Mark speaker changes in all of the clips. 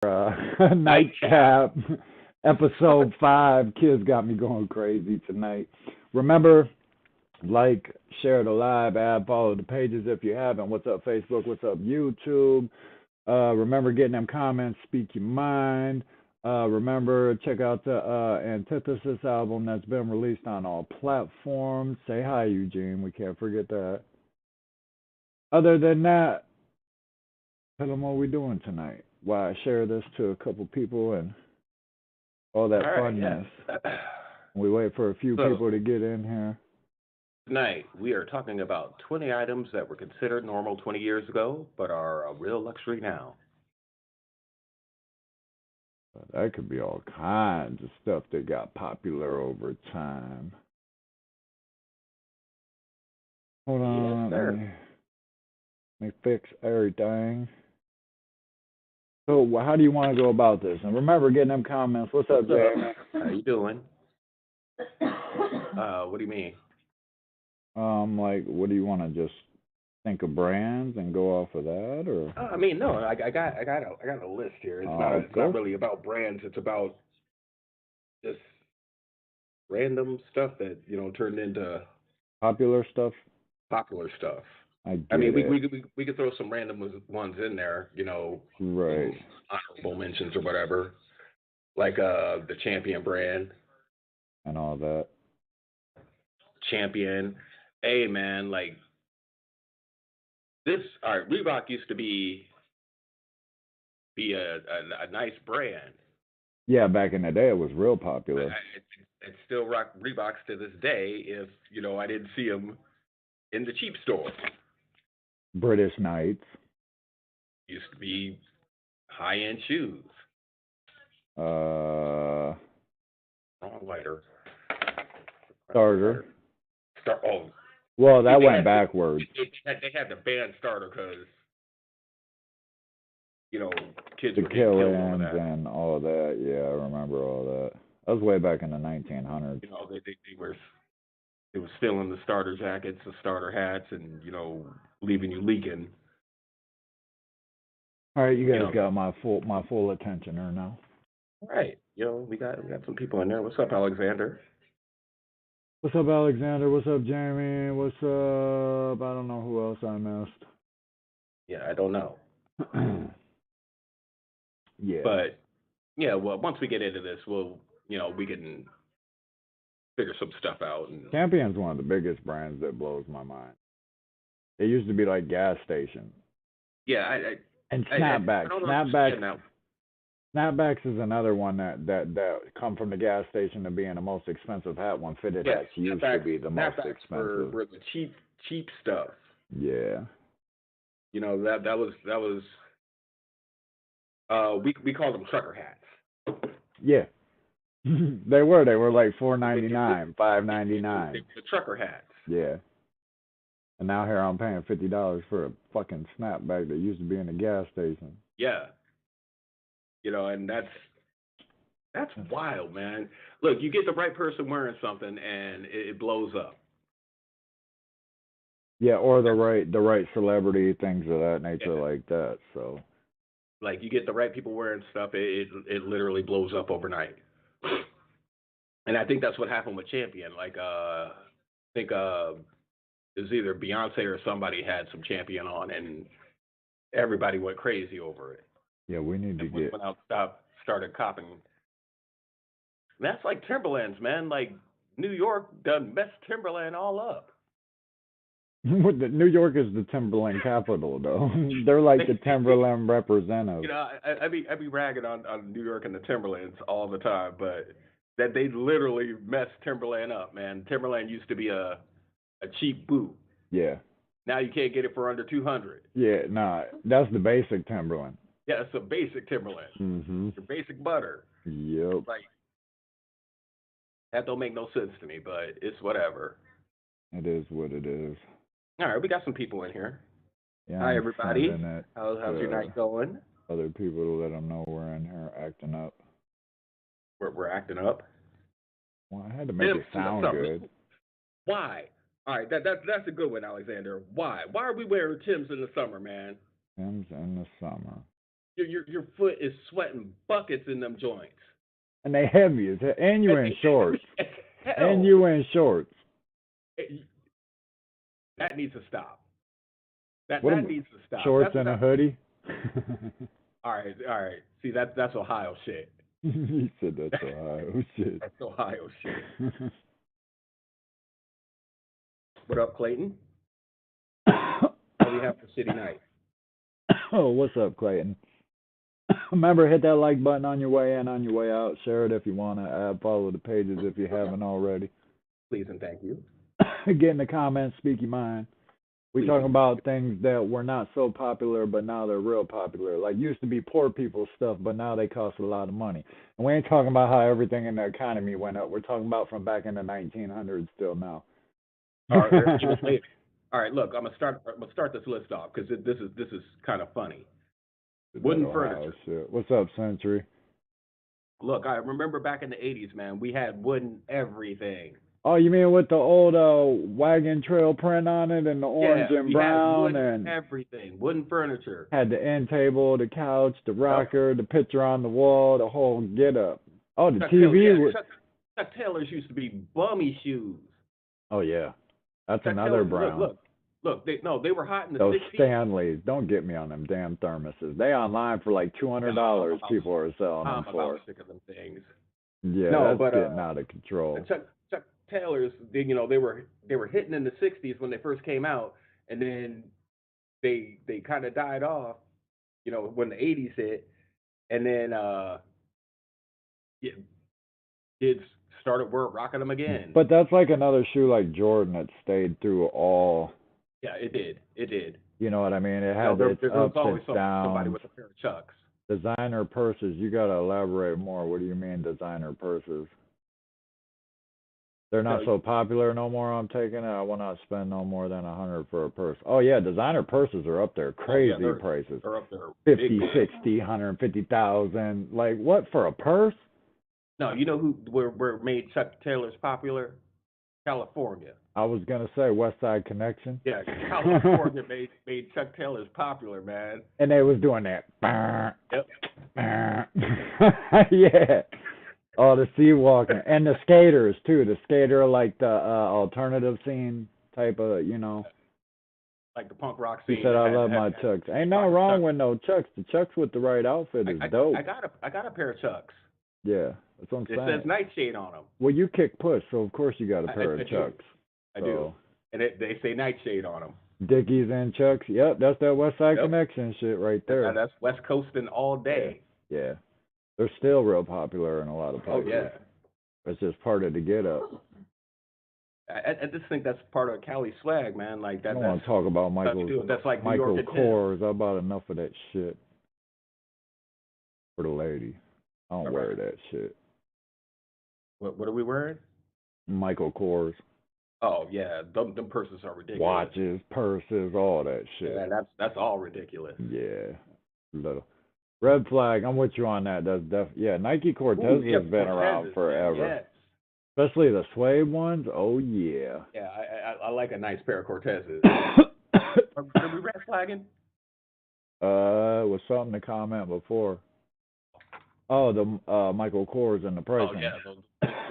Speaker 1: Nightcap, episode 5. Kids got me going crazy tonight. Remember, like, share the live app, follow the pages if you haven't. What's up, Facebook? What's up, YouTube? Remember, getting them comments, speak your mind. Remember, check out the Antithesis album that's been released on all platforms. Say hi, Eugene. We can't forget that. Other than that, tell them what we're doing tonight. Why I share this to a couple people and all that
Speaker 2: All right,
Speaker 1: funness.
Speaker 2: yes.
Speaker 1: We wait for a few
Speaker 2: So
Speaker 1: people to get in here.
Speaker 2: tonight we are talking about 20 items that were considered normal 20 years ago, but are a real luxury now.
Speaker 1: That could be all kinds of stuff that got popular over time. Hold
Speaker 2: Yes,
Speaker 1: on,
Speaker 2: sir.
Speaker 1: let me fix everything. So, how do you want to go about this? And remember, getting them comments. What's up,
Speaker 2: What's up?
Speaker 1: Jamie?
Speaker 2: How you doing? What do you mean?
Speaker 1: Like, what do you want to just think of brands and go off of that, or?
Speaker 2: I mean, no, I got a list here. It's
Speaker 1: Okay.
Speaker 2: not really about brands. It's about just random stuff that turned into
Speaker 1: Popular stuff.
Speaker 2: popular stuff.
Speaker 1: I
Speaker 2: I mean,
Speaker 1: get it.
Speaker 2: we could throw some random ones in there,
Speaker 1: Right.
Speaker 2: some honorable mentions or whatever, like the Champion brand.
Speaker 1: And all that.
Speaker 2: Champion. Hey man, like this. All right, Reebok used to be a nice brand.
Speaker 1: Yeah, back in the day, it was real
Speaker 2: I,
Speaker 1: popular.
Speaker 2: I'd still rock Reeboks to this day if I didn't see them in the cheap store.
Speaker 1: British Knights.
Speaker 2: Used to be high end shoes.
Speaker 1: Uh,
Speaker 2: Wrong lighter.
Speaker 1: Starter.
Speaker 2: Oh,
Speaker 1: Well, that
Speaker 2: they
Speaker 1: went
Speaker 2: had
Speaker 1: backwards.
Speaker 2: they had the band starter because kids
Speaker 1: The
Speaker 2: were getting killed over
Speaker 1: kill-ins
Speaker 2: that.
Speaker 1: and all of that. Yeah, I remember all that. That was way back in the 1900s.
Speaker 2: They were stealing the starter jackets, the starter hats, and leaving you leaking.
Speaker 1: All right, you
Speaker 2: You
Speaker 1: guys
Speaker 2: know,
Speaker 1: got my full attention here now.
Speaker 2: right? We got some people in there. What's up, Alexander?
Speaker 1: What's up, Alexander? What's up, Jamie? What's up? I don't know who else I missed.
Speaker 2: Yeah, I don't know,
Speaker 1: Yeah.
Speaker 2: but yeah. Well, once we get into this, we can figure some stuff out. And
Speaker 1: Champion's one of the biggest brands that blows my mind. It used to be like gas station.
Speaker 2: yeah,
Speaker 1: And
Speaker 2: I
Speaker 1: snapbacks.
Speaker 2: don't
Speaker 1: Snapbacks.
Speaker 2: understand that.
Speaker 1: Snapbacks is another one that come from the gas station to being the most expensive hat. When fitted
Speaker 2: Yeah,
Speaker 1: hats used to be the most
Speaker 2: snapbacks
Speaker 1: expensive.
Speaker 2: were the cheap stuff.
Speaker 1: Yeah.
Speaker 2: That was we called them trucker hats.
Speaker 1: Yeah. They were like $4.99, $5.99.
Speaker 2: The trucker hats.
Speaker 1: Yeah. And now here I'm paying $50 for a fucking snapback that used to be in a gas station.
Speaker 2: Yeah. And that's wild, man. Look, you get the right person wearing something and it blows up.
Speaker 1: Yeah, or the right celebrity, things of that nature
Speaker 2: Yeah.
Speaker 1: like that. So
Speaker 2: Like you get the right people wearing stuff, it literally blows up overnight. And I think that's what happened with Champion. Like I think it was either Beyonce or somebody had some Champion on and everybody went crazy over it.
Speaker 1: yeah, we need to
Speaker 2: And
Speaker 1: get
Speaker 2: went out, started copping. And that's like Timberlands, man. Like New York done messed Timberland all up.
Speaker 1: New York is the Timberland capital, though. They're like the Timberland representative.
Speaker 2: I be ragging on New York and the Timberlands all the time, but that they literally messed Timberland up, man. Timberland used to be a cheap boot.
Speaker 1: Yeah.
Speaker 2: Now you can't get it for under 200.
Speaker 1: Yeah, nah, that's the basic Timberland.
Speaker 2: Yeah, it's a basic Timberland.
Speaker 1: Mhm.
Speaker 2: Your basic butter.
Speaker 1: Yep.
Speaker 2: Like that don't make no sense to me, but it's whatever.
Speaker 1: It is what it is.
Speaker 2: All right, we got some people in here.
Speaker 1: Yeah,
Speaker 2: Hi
Speaker 1: I'm
Speaker 2: everybody.
Speaker 1: sending it
Speaker 2: How's your
Speaker 1: to
Speaker 2: night going?
Speaker 1: other people to let them know we're in here acting up.
Speaker 2: We're acting up.
Speaker 1: Well, I had to make it sound good.
Speaker 2: Why? All right, that's a good one, Alexander. Why? Why are we wearing Timbs in the summer, man?
Speaker 1: Tim's in the summer.
Speaker 2: your foot is sweating buckets in them joints.
Speaker 1: And they heavy as hell. And you in shorts. And you in shorts.
Speaker 2: That needs to stop. That needs to stop.
Speaker 1: Shorts and a hoodie.
Speaker 2: All right. See, that's Ohio shit.
Speaker 1: He said that's Ohio shit.
Speaker 2: That's Ohio shit. What up, Clayton? What do we have for City Night?
Speaker 1: Oh, what's up, Clayton? Remember, hit that like button on your way in, on your way out. Share it if you want to. Follow the pages if you haven't already.
Speaker 2: Please and thank you.
Speaker 1: Get in the comments, speak your mind. We talking about things that were not so popular, but now they're real popular. Like used to be poor people's stuff, but now they cost a lot of money. And we ain't talking about how everything in the economy went up. We're talking about from back in the 1900s still now.
Speaker 2: All right, look, I'm gonna start this list off because this is kind of funny. Wooden furniture.
Speaker 1: Shit. What's up, Century?
Speaker 2: Look, I remember back in the 80s, man, we had wooden everything.
Speaker 1: Oh, you mean with the old wagon trail print on it and the orange and brown and
Speaker 2: everything, wooden furniture.
Speaker 1: Had the end table, the couch, the rocker, the picture on the wall, the whole get up. Oh, the TV.
Speaker 2: Chuck Taylors used to be bummy shoes.
Speaker 1: Oh yeah, that's Chuck another
Speaker 2: Taylor,
Speaker 1: brand.
Speaker 2: Look, they were hot in the
Speaker 1: Those
Speaker 2: 60s.
Speaker 1: Stanleys, don't get me on them damn thermoses. They online for like $200. People are selling them for.
Speaker 2: I'm about sick of them things.
Speaker 1: Yeah, that's getting out of control.
Speaker 2: Chuck Taylors, they were hitting in the 60s when they first came out, and then they kind of died off, when the 80s hit, and then kids started rocking them again.
Speaker 1: But that's like another shoe like Jordan that stayed through all.
Speaker 2: Yeah, it did.
Speaker 1: You know what I mean? It had its ups and downs. Somebody
Speaker 2: with a pair of Chucks.
Speaker 1: Designer purses. You got to elaborate more. What do you mean designer purses? They're not so popular no more. I'm taking it. I will not spend no more than $100 for a purse. Oh yeah, designer purses are up there. Crazy prices.
Speaker 2: They're up there.
Speaker 1: 50, 60, 150,000. Like what for a purse?
Speaker 2: No, you know who were made Chuck Taylors popular? California.
Speaker 1: I was gonna say West Side Connection.
Speaker 2: Yeah, California made Chuck Taylors popular, man.
Speaker 1: And they was doing that.
Speaker 2: Yep.
Speaker 1: Yeah. Oh, the sea walking and the skaters too. The skater like the alternative scene type of,
Speaker 2: like the punk rock scene.
Speaker 1: He said, "I love my Chucks." Ain't nothing wrong with no Chucks. The Chucks with the right outfit is dope.
Speaker 2: I got a pair of Chucks.
Speaker 1: Yeah, that's what I'm saying.
Speaker 2: It says Nightshade on them.
Speaker 1: Well, you kick push, so of course you got a pair of Chucks.
Speaker 2: I do. And they say Nightshade on them.
Speaker 1: Dickies and Chucks. Yep, that's that West Side Connection shit right there.
Speaker 2: That's West Coasting all day.
Speaker 1: Yeah. They're still real popular in a lot of places.
Speaker 2: Oh, yeah.
Speaker 1: It's just part of the get up.
Speaker 2: I just think that's part of Cali swag, man. Like that.
Speaker 1: I don't want to talk about
Speaker 2: that's like
Speaker 1: Michael Kors. I bought enough of that shit for the lady. I don't wear that shit.
Speaker 2: What are we wearing?
Speaker 1: Michael Kors.
Speaker 2: Oh yeah, them purses are ridiculous.
Speaker 1: Watches, purses, all that shit.
Speaker 2: Yeah, that's all ridiculous.
Speaker 1: Yeah, little red flag. I'm with you on that. That's Nike Cortez has been around forever.
Speaker 2: Yes.
Speaker 1: Especially the suede ones. Oh yeah.
Speaker 2: Yeah, I like a nice pair of Cortezes. Are we red flagging?
Speaker 1: Was something to comment before. Oh, the Michael Kors and the pricing.
Speaker 2: Oh yeah, those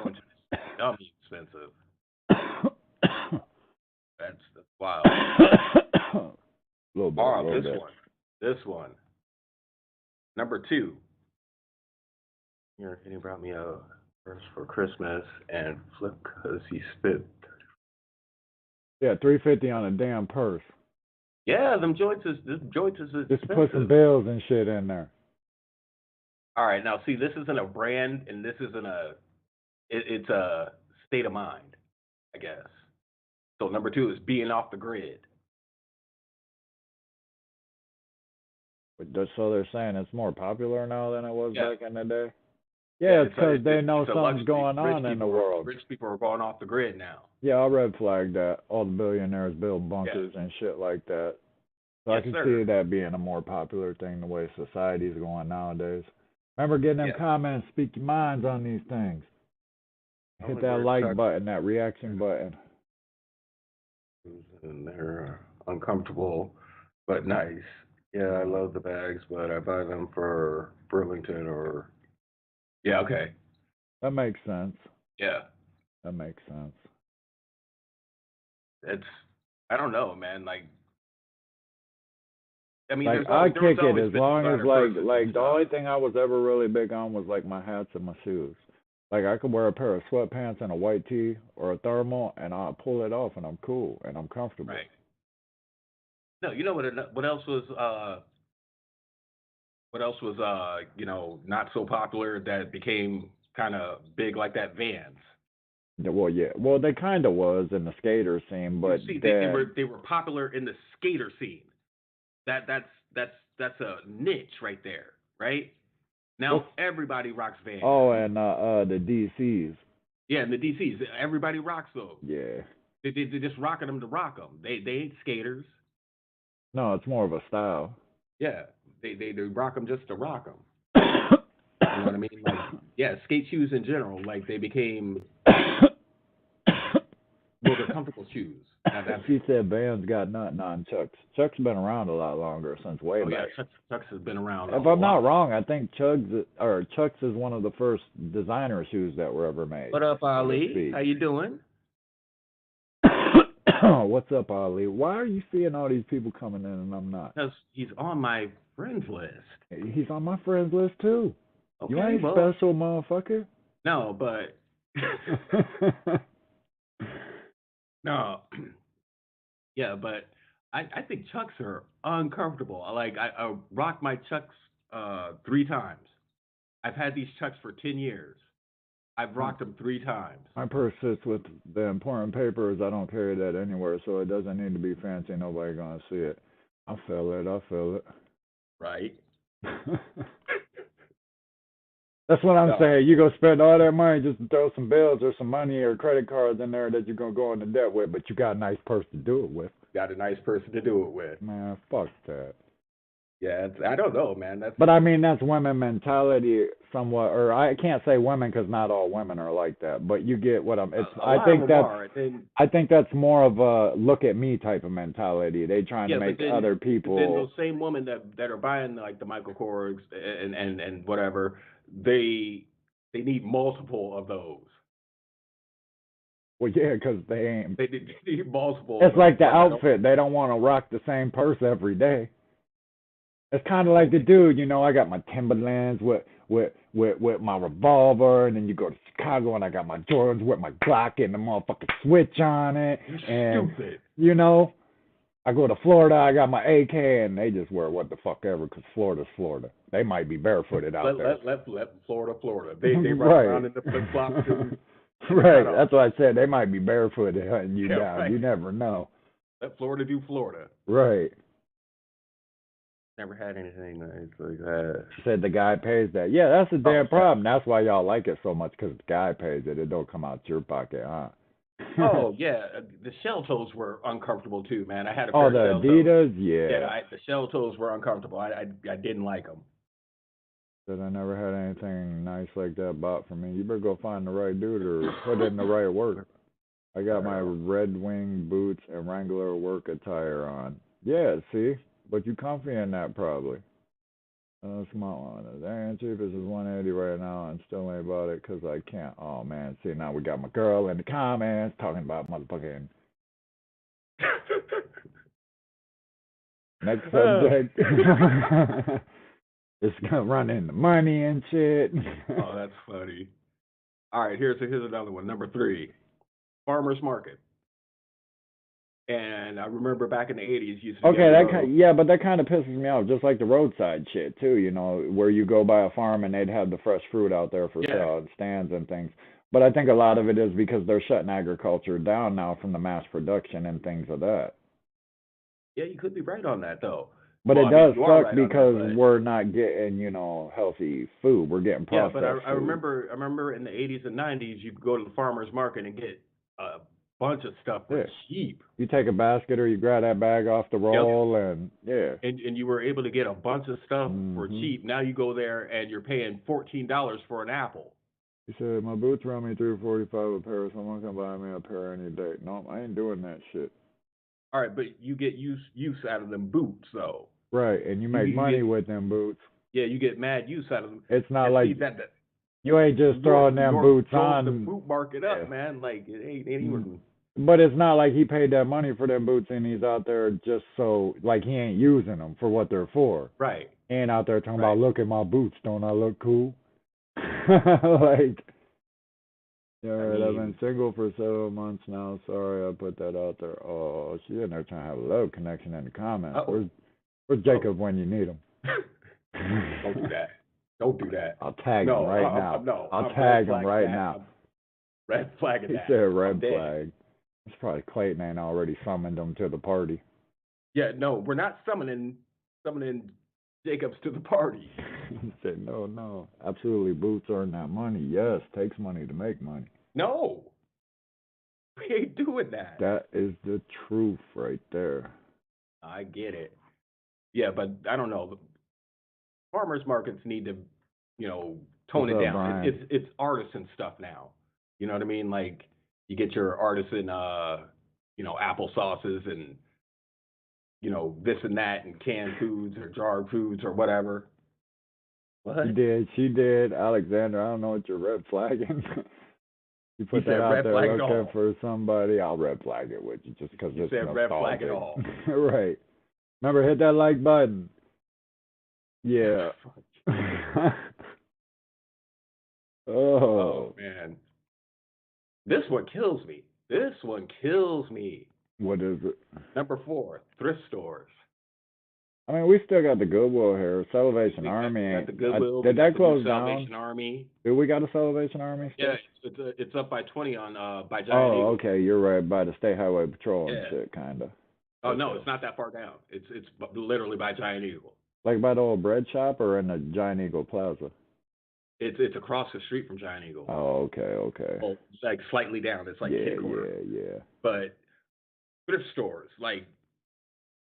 Speaker 2: ones are dummy expensive. That's wild.
Speaker 1: Little bit.
Speaker 2: This one. Number 2. He brought me a purse for Christmas and flipped because he spit.
Speaker 1: Yeah, $350 on a damn purse.
Speaker 2: Yeah, them joints is expensive.
Speaker 1: Just to put some bills and shit in there.
Speaker 2: All right, now see, this isn't a brand, and this isn't it's a state of mind, I guess. So number 2 is being off the grid.
Speaker 1: So they're saying it's more popular now than it was back in the day? Yeah, it's because they know something's going on in the world.
Speaker 2: Rich people are going off the grid now.
Speaker 1: Yeah, I red flagged that. All the billionaires build bunkers and shit like that. So I can see that being a more popular thing the way society's going nowadays. Remember getting them comments, speak your minds on these things. Hit that like button, that reaction button.
Speaker 2: And they're uncomfortable, but nice. Yeah, I love the bags, but I buy them for Burlington or. Yeah, okay.
Speaker 1: That makes sense.
Speaker 2: Yeah,
Speaker 1: That makes sense.
Speaker 2: it's. I don't know, man. Like, I mean,
Speaker 1: Like I
Speaker 2: there was
Speaker 1: kick it
Speaker 2: always
Speaker 1: as
Speaker 2: been
Speaker 1: long as
Speaker 2: designer purses and
Speaker 1: like the
Speaker 2: stuff.
Speaker 1: only thing I was ever really big on was like my hats and my shoes. Like I could wear a pair of sweatpants and a white tee or a thermal and I'll pull it off and I'm cool and I'm comfortable.
Speaker 2: Right. No, you know what else was not so popular that became kind of big like that, Vans.
Speaker 1: Yeah, well, yeah. Well, they kind of was in the skater scene,
Speaker 2: You
Speaker 1: but
Speaker 2: see,
Speaker 1: that
Speaker 2: they were popular in the skater scene. That's a niche right there, right?
Speaker 1: what's
Speaker 2: Now everybody rocks Vans.
Speaker 1: oh and the DCs.
Speaker 2: Yeah, and the DCs, everybody rocks those.
Speaker 1: Yeah.
Speaker 2: They're just rocking them to rock them. They ain't skaters.
Speaker 1: No, it's more of a style.
Speaker 2: Yeah, they rock them just to rock them. You know what I mean? Like, yeah, skate shoes in general, like they became, well, they're comfortable shoes. Now that's,
Speaker 1: She said Vans got nothing on Chucks. Chuck's been around a lot longer since way
Speaker 2: oh yeah,
Speaker 1: back.
Speaker 2: Chucks has been around a
Speaker 1: If I'm not
Speaker 2: lot.
Speaker 1: wrong, I think Chucks is one of the first designer shoes that were ever made,
Speaker 2: What up,
Speaker 1: so to
Speaker 2: Ali?
Speaker 1: speak.
Speaker 2: How you doing?
Speaker 1: What's up, Ali? Why are you seeing all these people coming in and I'm not?
Speaker 2: Because he's on my friends list.
Speaker 1: He's on my friends list too. You
Speaker 2: Okay,
Speaker 1: ain't
Speaker 2: well,
Speaker 1: special, motherfucker.
Speaker 2: no, but no, yeah, but I think Chucks are uncomfortable. I rocked my Chucks 3 times. I've had these Chucks for 10 years. I've rocked them 3 times.
Speaker 1: My purse sits with the important papers. I don't carry that anywhere, so it doesn't need to be fancy. Nobody gonna see it. I feel it. I feel
Speaker 2: Right?
Speaker 1: it. That's what I'm
Speaker 2: No,
Speaker 1: saying. You go spend all that money just to throw some bills or some money or credit cards in there that you're gonna go into debt with, but you got a nice purse to do it with.
Speaker 2: got a nice person to do it with.
Speaker 1: Man, fuck that.
Speaker 2: Yeah, I don't know, man. That's
Speaker 1: But I mean, that's women mentality somewhat, or I can't say women because not all women are like that. But you get what I'm. It's.
Speaker 2: a
Speaker 1: I
Speaker 2: lot of
Speaker 1: think
Speaker 2: them
Speaker 1: that's.
Speaker 2: are. And then
Speaker 1: I think that's more of a look at me type of mentality. They trying to
Speaker 2: yeah,
Speaker 1: make other
Speaker 2: but then
Speaker 1: people.
Speaker 2: those same women that are buying like the Michael Kors and whatever, they need multiple of those.
Speaker 1: Well, yeah, because they ain't.
Speaker 2: They need multiple of
Speaker 1: It's
Speaker 2: those.
Speaker 1: like the
Speaker 2: Like I don't.
Speaker 1: outfit. They don't want to rock the same purse every day. It's kind of like the dude, I got my Timberlands with my revolver, and then you go to Chicago, and I got my Jordans with my Glock and the motherfucking switch on it,
Speaker 2: You're
Speaker 1: and
Speaker 2: stupid.
Speaker 1: I go to Florida, I got my AK, and they just wear what the fuck ever, 'cause Florida's Florida. They might be barefooted out there.
Speaker 2: Let Florida. They run
Speaker 1: Right.
Speaker 2: around in the flip flops and
Speaker 1: Right. That's what I said. They might be barefooted hunting you
Speaker 2: yeah,
Speaker 1: down.
Speaker 2: right.
Speaker 1: You never know.
Speaker 2: Let Florida do Florida.
Speaker 1: Right.
Speaker 2: Never had anything nice like that.
Speaker 1: Said the guy pays that. Yeah, that's the
Speaker 2: Oh
Speaker 1: damn
Speaker 2: yeah.
Speaker 1: problem. That's why y'all like it so much, 'cause the guy pays it. It don't come out your pocket, huh?
Speaker 2: Oh yeah, the shell toes were uncomfortable too, man. I had a
Speaker 1: Oh,
Speaker 2: pair
Speaker 1: the
Speaker 2: of shell toes.
Speaker 1: Adidas?
Speaker 2: Yeah,
Speaker 1: Yeah.
Speaker 2: the shell toes were uncomfortable. I didn't like them.
Speaker 1: Said I never had anything nice like that bought for me. You better go find the right dude or put in the right work. I got my Red Wing boots and Wrangler work attire on. Yeah, see? But you comfy in that probably. Small one. The iron cheapest is 180 right now and still ain't bought it 'cause I can't. Oh man, see now we got my girl in the comments talking about motherfucking next subject. It's gonna run into money and shit.
Speaker 2: Oh, that's funny. All right, here's another one. Number 3, farmers market. And I remember back in the 80s, used to be
Speaker 1: Okay,
Speaker 2: able to
Speaker 1: that
Speaker 2: go.
Speaker 1: yeah, but that kind of pisses me off, just like the roadside shit too. Where you go by a farm and they'd have the fresh fruit out there for
Speaker 2: Yeah,
Speaker 1: sale at stands and things. But I think a lot of it is because they're shutting agriculture down now from the mass production and things of that.
Speaker 2: yeah, you could be right on that though.
Speaker 1: But
Speaker 2: Well,
Speaker 1: it
Speaker 2: I mean,
Speaker 1: does
Speaker 2: you are
Speaker 1: suck
Speaker 2: right on that,
Speaker 1: because
Speaker 2: but
Speaker 1: we're not getting, healthy food. We're getting
Speaker 2: yeah, but
Speaker 1: processed
Speaker 2: I
Speaker 1: food.
Speaker 2: remember in the 80s and 90s, you could go to the farmers market and get a bunch of stuff for
Speaker 1: Yeah.
Speaker 2: cheap.
Speaker 1: You take a basket or you grab that bag off the
Speaker 2: Yep.
Speaker 1: roll and yeah.
Speaker 2: And you were able to get a bunch of stuff for
Speaker 1: Mhm.
Speaker 2: cheap. Now you go there and you're paying $14 for an apple.
Speaker 1: He said my boots run me $345 a pair. Someone can buy me a pair any day. No, I ain't doing that shit.
Speaker 2: All right, but you get use out of them boots though.
Speaker 1: Right, and you make money with them boots.
Speaker 2: Yeah, you get mad use out of them.
Speaker 1: It's not
Speaker 2: and
Speaker 1: like
Speaker 2: see, that
Speaker 1: you ain't just throwing them boots
Speaker 2: drove the
Speaker 1: on.
Speaker 2: boot market up, man. Like it ain't even.
Speaker 1: But it's not like he paid that money for them boots and he's out there just so, like, he ain't using them for what they're for.
Speaker 2: Right.
Speaker 1: He ain't out there talking about, look at my boots, don't I look cool? Like, yeah, right, I've been single for several months now. Sorry I put that out there. Oh, she's in there trying to have a love connection in the comments. Where's Jacob when you need him?
Speaker 2: Don't do that. Don't do that.
Speaker 1: I'll tag him right now. I'll tag him right now.
Speaker 2: Red flag at that.
Speaker 1: He said red flag. It's probably Clayton ain't already summoned him to the party.
Speaker 2: Yeah, no, we're not summoning Jacobs to the party.
Speaker 1: He said, no. Absolutely, boots earn that money. Yes, takes money to make money.
Speaker 2: No. We ain't doing that.
Speaker 1: That is the truth right there.
Speaker 2: I get it. Yeah, but I don't know. Farmers markets need to, tone it down.
Speaker 1: Brian?
Speaker 2: It's artisan stuff now. You know what I mean? Like you get your artisan, apple sauces and, this and that and canned foods or jarred foods or whatever. What?
Speaker 1: She did. Alexander, I don't know what you're red flagging. You put that out there looking for somebody, I'll red flag it with you just because it's nostalgic.
Speaker 2: Red flag it all.
Speaker 1: Right. Remember, hit that like button. Yeah.
Speaker 2: Oh, man. This one kills me.
Speaker 1: What is it?
Speaker 2: Number 4, thrift stores.
Speaker 1: I mean, we still got the Goodwill here. Salvation Army.
Speaker 2: Got the Goodwill.
Speaker 1: Did that close down?
Speaker 2: Salvation Army.
Speaker 1: Do we got a Salvation Army still?
Speaker 2: Yeah, it's up by 20 on by Giant Eagle.
Speaker 1: Oh, okay, you're right, by the State Highway Patrol and shit, kind of.
Speaker 2: Oh, no, it's not that far down. It's literally by Giant Eagle.
Speaker 1: Like by the old bread shop or in the Giant Eagle Plaza?
Speaker 2: It's across the street from Giant Eagle.
Speaker 1: Oh, okay.
Speaker 2: Well, it's like slightly down. It's like kitty corner.
Speaker 1: Yeah.
Speaker 2: But thrift stores, like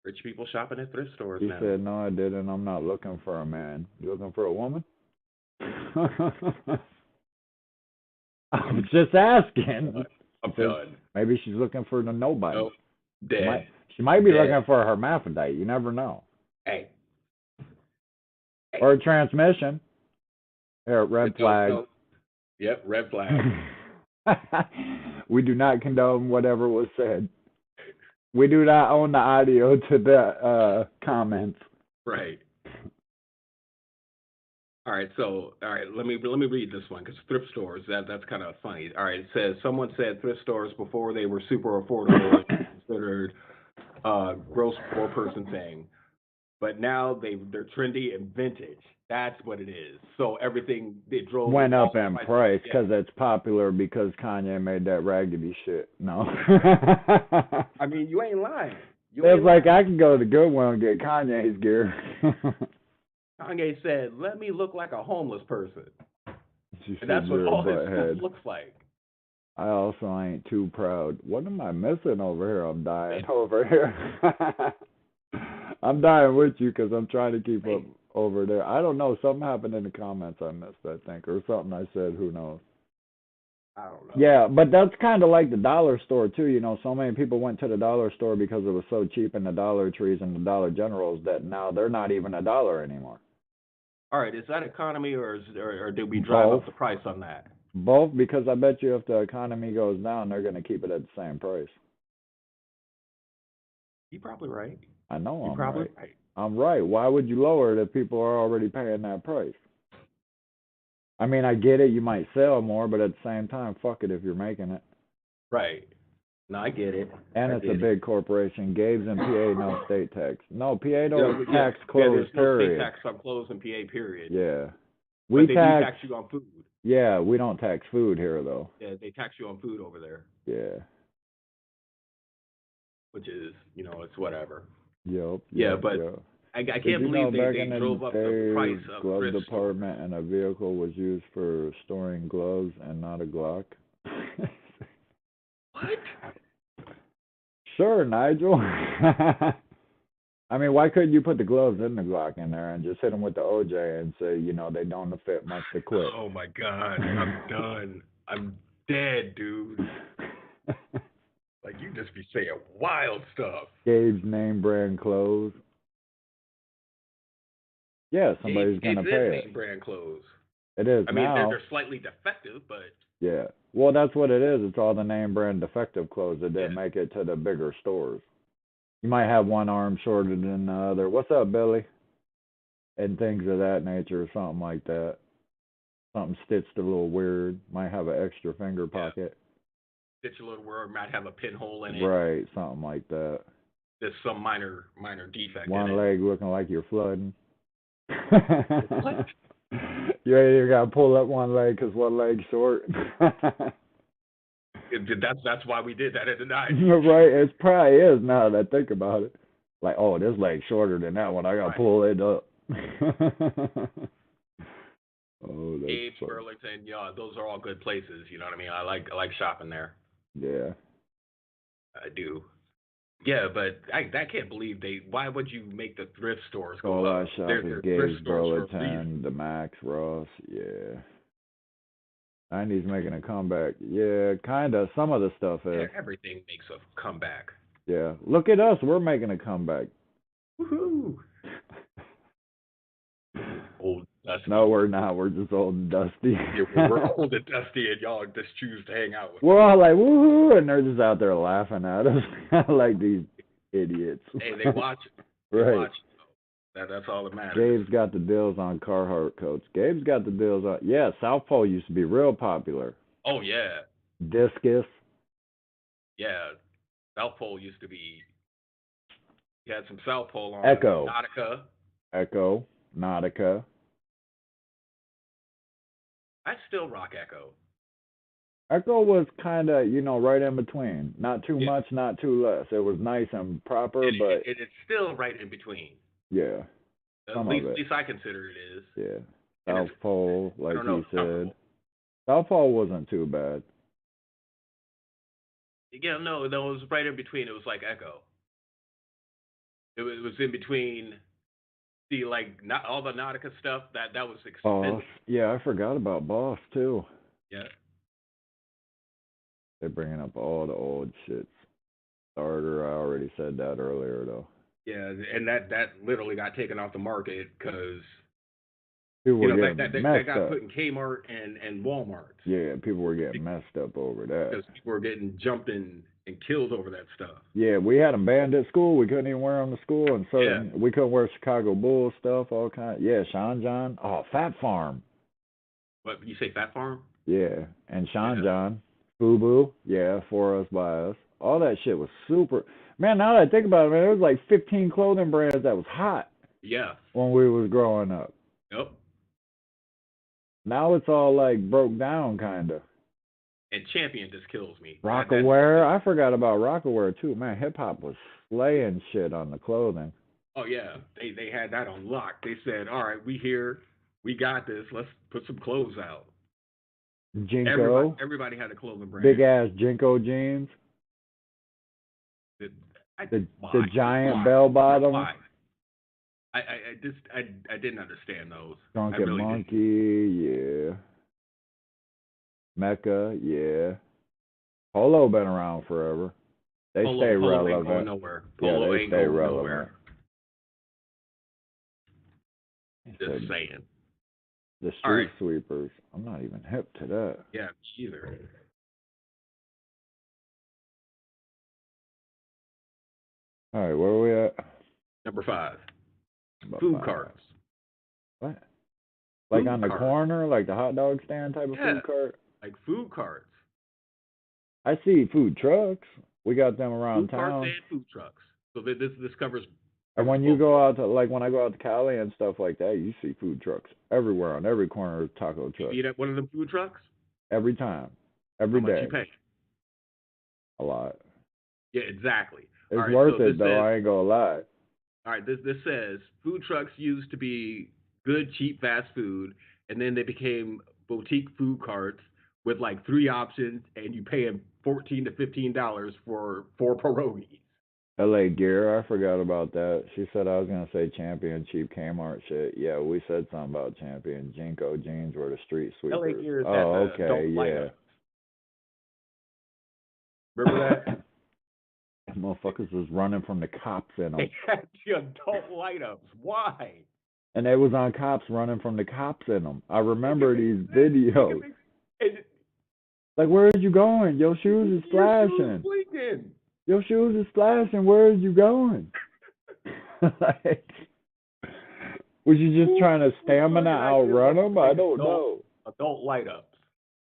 Speaker 2: rich people shopping at thrift stores now.
Speaker 1: He said, no, I didn't. I'm not looking for a man. You looking for a woman? I'm just asking.
Speaker 2: I'm done.
Speaker 1: Maybe she's looking for the nobody.
Speaker 2: Nope. Dead.
Speaker 1: She might be looking for a hermaphrodite. You never know.
Speaker 2: Hey.
Speaker 1: Or a transmission. Here, red flag.
Speaker 2: Yep, red flag.
Speaker 1: We do not condone whatever was said. We do not own the audio to the comments.
Speaker 2: Right. All right, let me read this one because thrift stores, that's kind of funny. All right, it says, someone said thrift stores before they were super affordable considered gross poor person thing. But now they're trendy and vintage. That's what it is. So everything
Speaker 1: went up in price because it's popular because Kanye made that raggedy shit. No.
Speaker 2: I mean, you ain't lying.
Speaker 1: It's like I can go to the Goodwill and get Kanye's gear.
Speaker 2: Kanye said, "Let me look like a homeless person." And that's what all his stuff looks like.
Speaker 1: I also ain't too proud. What am I missing over here? I'm dying over here. I'm dying with you because I'm trying to keep up over there. I don't know. Something happened in the comments I missed, I think. Or something I said. Who knows?
Speaker 2: I don't know.
Speaker 1: Yeah, but that's kind of like the dollar store, too. You know, so many people went to the dollar store because it was so cheap in the Dollar Trees and the Dollar Generals that now they're not even a dollar anymore.
Speaker 2: All right. Is that economy or did we drive up the price on that?
Speaker 1: Both, because I bet you if the economy goes down, they're going to keep it at the same price.
Speaker 2: You're probably right.
Speaker 1: I know
Speaker 2: I'm
Speaker 1: probably
Speaker 2: right.
Speaker 1: I'm right. Why would you lower it if people are already paying that price? I mean, I get it. You might sell more, but at the same time, fuck it if you're making it.
Speaker 2: Right. No, I get it.
Speaker 1: And it's a big corporation. Gabe's in PA, no state tax. No, PA don't tax clothes, period.
Speaker 2: There's no state tax on clothes in PA, period.
Speaker 1: Yeah.
Speaker 2: But they do tax you on food.
Speaker 1: Yeah, we don't tax food here, though.
Speaker 2: Yeah, they tax you on food over there.
Speaker 1: Yeah.
Speaker 2: Which is, it's whatever.
Speaker 1: Yep.
Speaker 2: Yeah, but I can't believe they drove up the price of
Speaker 1: glove
Speaker 2: thrift
Speaker 1: department and a vehicle was used for storing gloves and not a Glock.
Speaker 2: What?
Speaker 1: Sure, Nigel. I mean, why couldn't you put the gloves in the Glock in there and just hit them with the OJ and say, they don't fit much to quit?
Speaker 2: Oh, my God. I'm done. I'm dead, dude. Like, you just be saying wild stuff.
Speaker 1: Gabe's name brand clothes. Yeah, somebody's
Speaker 2: Gabe's
Speaker 1: gonna
Speaker 2: is
Speaker 1: pay
Speaker 2: name
Speaker 1: it.
Speaker 2: brand clothes.
Speaker 1: It is
Speaker 2: I mean,
Speaker 1: now.
Speaker 2: they're slightly defective, but
Speaker 1: Yeah. Well, that's what it is. It's all the name brand defective clothes that
Speaker 2: yeah.
Speaker 1: didn't make it to the bigger stores. You might have one arm shorter than the other. What's up, Billy? And things of that nature, or something like that. Something stitched a little weird. Might have an extra finger
Speaker 2: Yeah.
Speaker 1: pocket.
Speaker 2: Stitch a little word might have a pinhole in it.
Speaker 1: Right, something like that.
Speaker 2: There's some minor defect in
Speaker 1: One
Speaker 2: it.
Speaker 1: leg looking like you're flooding.
Speaker 2: What?
Speaker 1: You gotta pull up one leg because one leg's short.
Speaker 2: That's why we did that at the night.
Speaker 1: Right, it probably is now that I think about it. Like, oh, this leg's shorter than that one. I gotta pull it up. Oh, that's
Speaker 2: Gabe's,
Speaker 1: funny.
Speaker 2: Burlington, yeah, those are all good places. You know what I mean? I like shopping there.
Speaker 1: Yeah.
Speaker 2: I do. Yeah, but I can't believe they. Why would you make the thrift stores go
Speaker 1: All I
Speaker 2: up?
Speaker 1: shop
Speaker 2: They're
Speaker 1: is
Speaker 2: thrift
Speaker 1: Gabe's,
Speaker 2: stores for a reason.
Speaker 1: Burlington, the Max, Ross. Yeah. 90's making a comeback. Yeah, kinda. Some of the stuff is.
Speaker 2: Everything makes a comeback.
Speaker 1: Yeah. Look at us. We're making a comeback.
Speaker 2: Woohoo! Old dusty.
Speaker 1: No, we're not. We're just old and dusty.
Speaker 2: Yeah, we're old and dusty, and y'all just choose to hang out with.
Speaker 1: We're all like, woohoo, and they're just out there laughing at us like these idiots.
Speaker 2: Hey, they watch it. They
Speaker 1: Right.
Speaker 2: watch it. That's all that matters.
Speaker 1: Gabe's got the deals on Carhartt coats. Gabe's got the deals on. Yeah, South Pole used to be real popular.
Speaker 2: Oh yeah,
Speaker 1: Discus.
Speaker 2: yeah. South Pole used to be. You had some South Pole on.
Speaker 1: Echo.
Speaker 2: Nautica.
Speaker 1: Echo. Nautica.
Speaker 2: I still rock Echo.
Speaker 1: Echo was kind of, right in between. Not too
Speaker 2: Yeah.
Speaker 1: much, not too less. It was nice and proper, but
Speaker 2: It's still right in between.
Speaker 1: yeah,
Speaker 2: At least I consider it is.
Speaker 1: yeah.
Speaker 2: And
Speaker 1: South Pole, like you said.
Speaker 2: comfortable.
Speaker 1: South Pole wasn't too bad.
Speaker 2: Yeah, no, it was right in between. It was like Echo. It was in between. See, like not all the Nautica stuff that was expensive.
Speaker 1: Boss. Yeah, I forgot about Boss too.
Speaker 2: Yeah.
Speaker 1: They're bringing up all the old shits. Starter, I already said that earlier though.
Speaker 2: Yeah, and that literally got taken off the market because
Speaker 1: People were getting
Speaker 2: that
Speaker 1: messed
Speaker 2: got
Speaker 1: up.
Speaker 2: put in Kmart and Walmart.
Speaker 1: Yeah, people were getting messed up over that.
Speaker 2: Because people were getting jumped and killed over that stuff.
Speaker 1: Yeah, we had them banned at school. We couldn't even wear them to school, and we couldn't wear Chicago Bulls stuff, all kind. Yeah, Sean John. Oh, Fat Farm.
Speaker 2: What you say, Fat Farm?
Speaker 1: Yeah, and Sean John, Fubu. Yeah, for us by us. All that shit was super. Man, now that I think about it, man, there was like 15 clothing brands that was hot.
Speaker 2: Yeah.
Speaker 1: When we was growing up.
Speaker 2: Yep.
Speaker 1: Now it's all like broke down, kind of.
Speaker 2: And Champion just kills me.
Speaker 1: Rockaware. I forgot about Rockaware too. Man, hip hop was slaying shit on the clothing.
Speaker 2: Oh yeah, they had that on lock. They said, "All right, we here, we got this. Let's put some clothes out."
Speaker 1: Jinko.
Speaker 2: Everybody had a clothing brand.
Speaker 1: Big ass Jinko jeans. The giant bell bottom.
Speaker 2: Why? I didn't understand those.
Speaker 1: Drunken Monkey, yeah. Mecca, yeah. Polo been around forever. They stay relevant.
Speaker 2: Ain't going nowhere.
Speaker 1: Polo
Speaker 2: ain't
Speaker 1: stay
Speaker 2: going
Speaker 1: relevant.
Speaker 2: nowhere. Just saying.
Speaker 1: The street sweepers. I'm not even hip to that.
Speaker 2: Yeah, either.
Speaker 1: All right, where are we at?
Speaker 2: Number 5. Food carts.
Speaker 1: What? Like on the corner, like the hot dog stand type of food cart?
Speaker 2: Like food carts.
Speaker 1: I see food trucks. We got them around
Speaker 2: food
Speaker 1: town.
Speaker 2: Carts and food trucks. So this covers.
Speaker 1: And when you go out to, like when I go out to Cali and stuff like that, you see food trucks everywhere on every corner of taco truck.
Speaker 2: You eat at one of them food trucks?
Speaker 1: Every time. Every day.
Speaker 2: How much you pay?
Speaker 1: A lot.
Speaker 2: Yeah, exactly.
Speaker 1: It's worth it though, I ain't gonna lie.
Speaker 2: All right, this says food trucks used to be good, cheap fast food, and then they became boutique food carts with like 3 options, and you pay $14 to $15 for 4 pierogies.
Speaker 1: LA Gear, I forgot about that. She said I was gonna say Champion cheap Kmart shit. Yeah, we said something about Champion. Jinko jeans were the street sweepers.
Speaker 2: LA Gear is
Speaker 1: okay, yeah.
Speaker 2: Remember that?
Speaker 1: Motherfuckers was running from the cops in them.
Speaker 2: They had the adult light-ups. Why?
Speaker 1: And they was on cops running from the cops in them. I remember these videos. Like, where are you going? Your shoes is flashing. Your shoes is flashing. Where are you going? Like, was you just trying to stamina outrun them? I don't know.
Speaker 2: Adult light ups.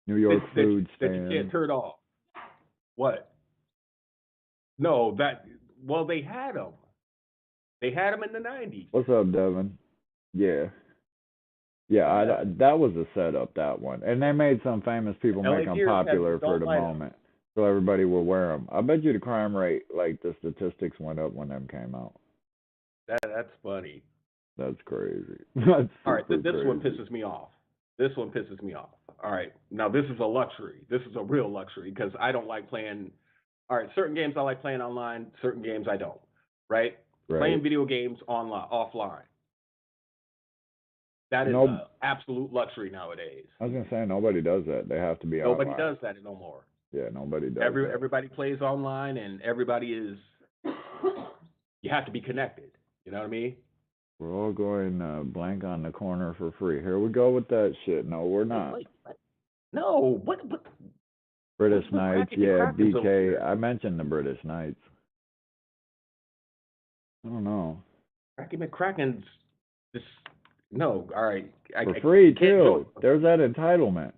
Speaker 1: New York food
Speaker 2: that
Speaker 1: stand.
Speaker 2: you can't turn off. What? No, they had them. They had them in the 90s.
Speaker 1: What's up, Devin? Yeah. Yeah, that was a setup, that one. And they made some famous people make them popular for the moment. So everybody will wear them. I bet you the crime rate, like the statistics went up when them came out.
Speaker 2: That's funny.
Speaker 1: That's crazy. That's
Speaker 2: all right, this
Speaker 1: crazy.
Speaker 2: one pisses me off. All right, now this is a luxury. This is a real luxury because I don't like playing. All right, certain games I like playing online, certain games I don't. Right? Playing video games offline. That is an absolute luxury nowadays.
Speaker 1: I was going to say, nobody does that. They have to be online.
Speaker 2: Nobody does that no more.
Speaker 1: Yeah, nobody does
Speaker 2: Everybody plays online, and everybody is... You have to be connected. You know what I mean?
Speaker 1: We're all going blank on the corner for free. Here we go with that shit. No, we're not.
Speaker 2: Wait, what? No, what?
Speaker 1: British Knights, yeah, BK. I mentioned the British Knights. I don't know.
Speaker 2: Cracky McCracken's just... No, all right.
Speaker 1: For free, too. There's that entitlement.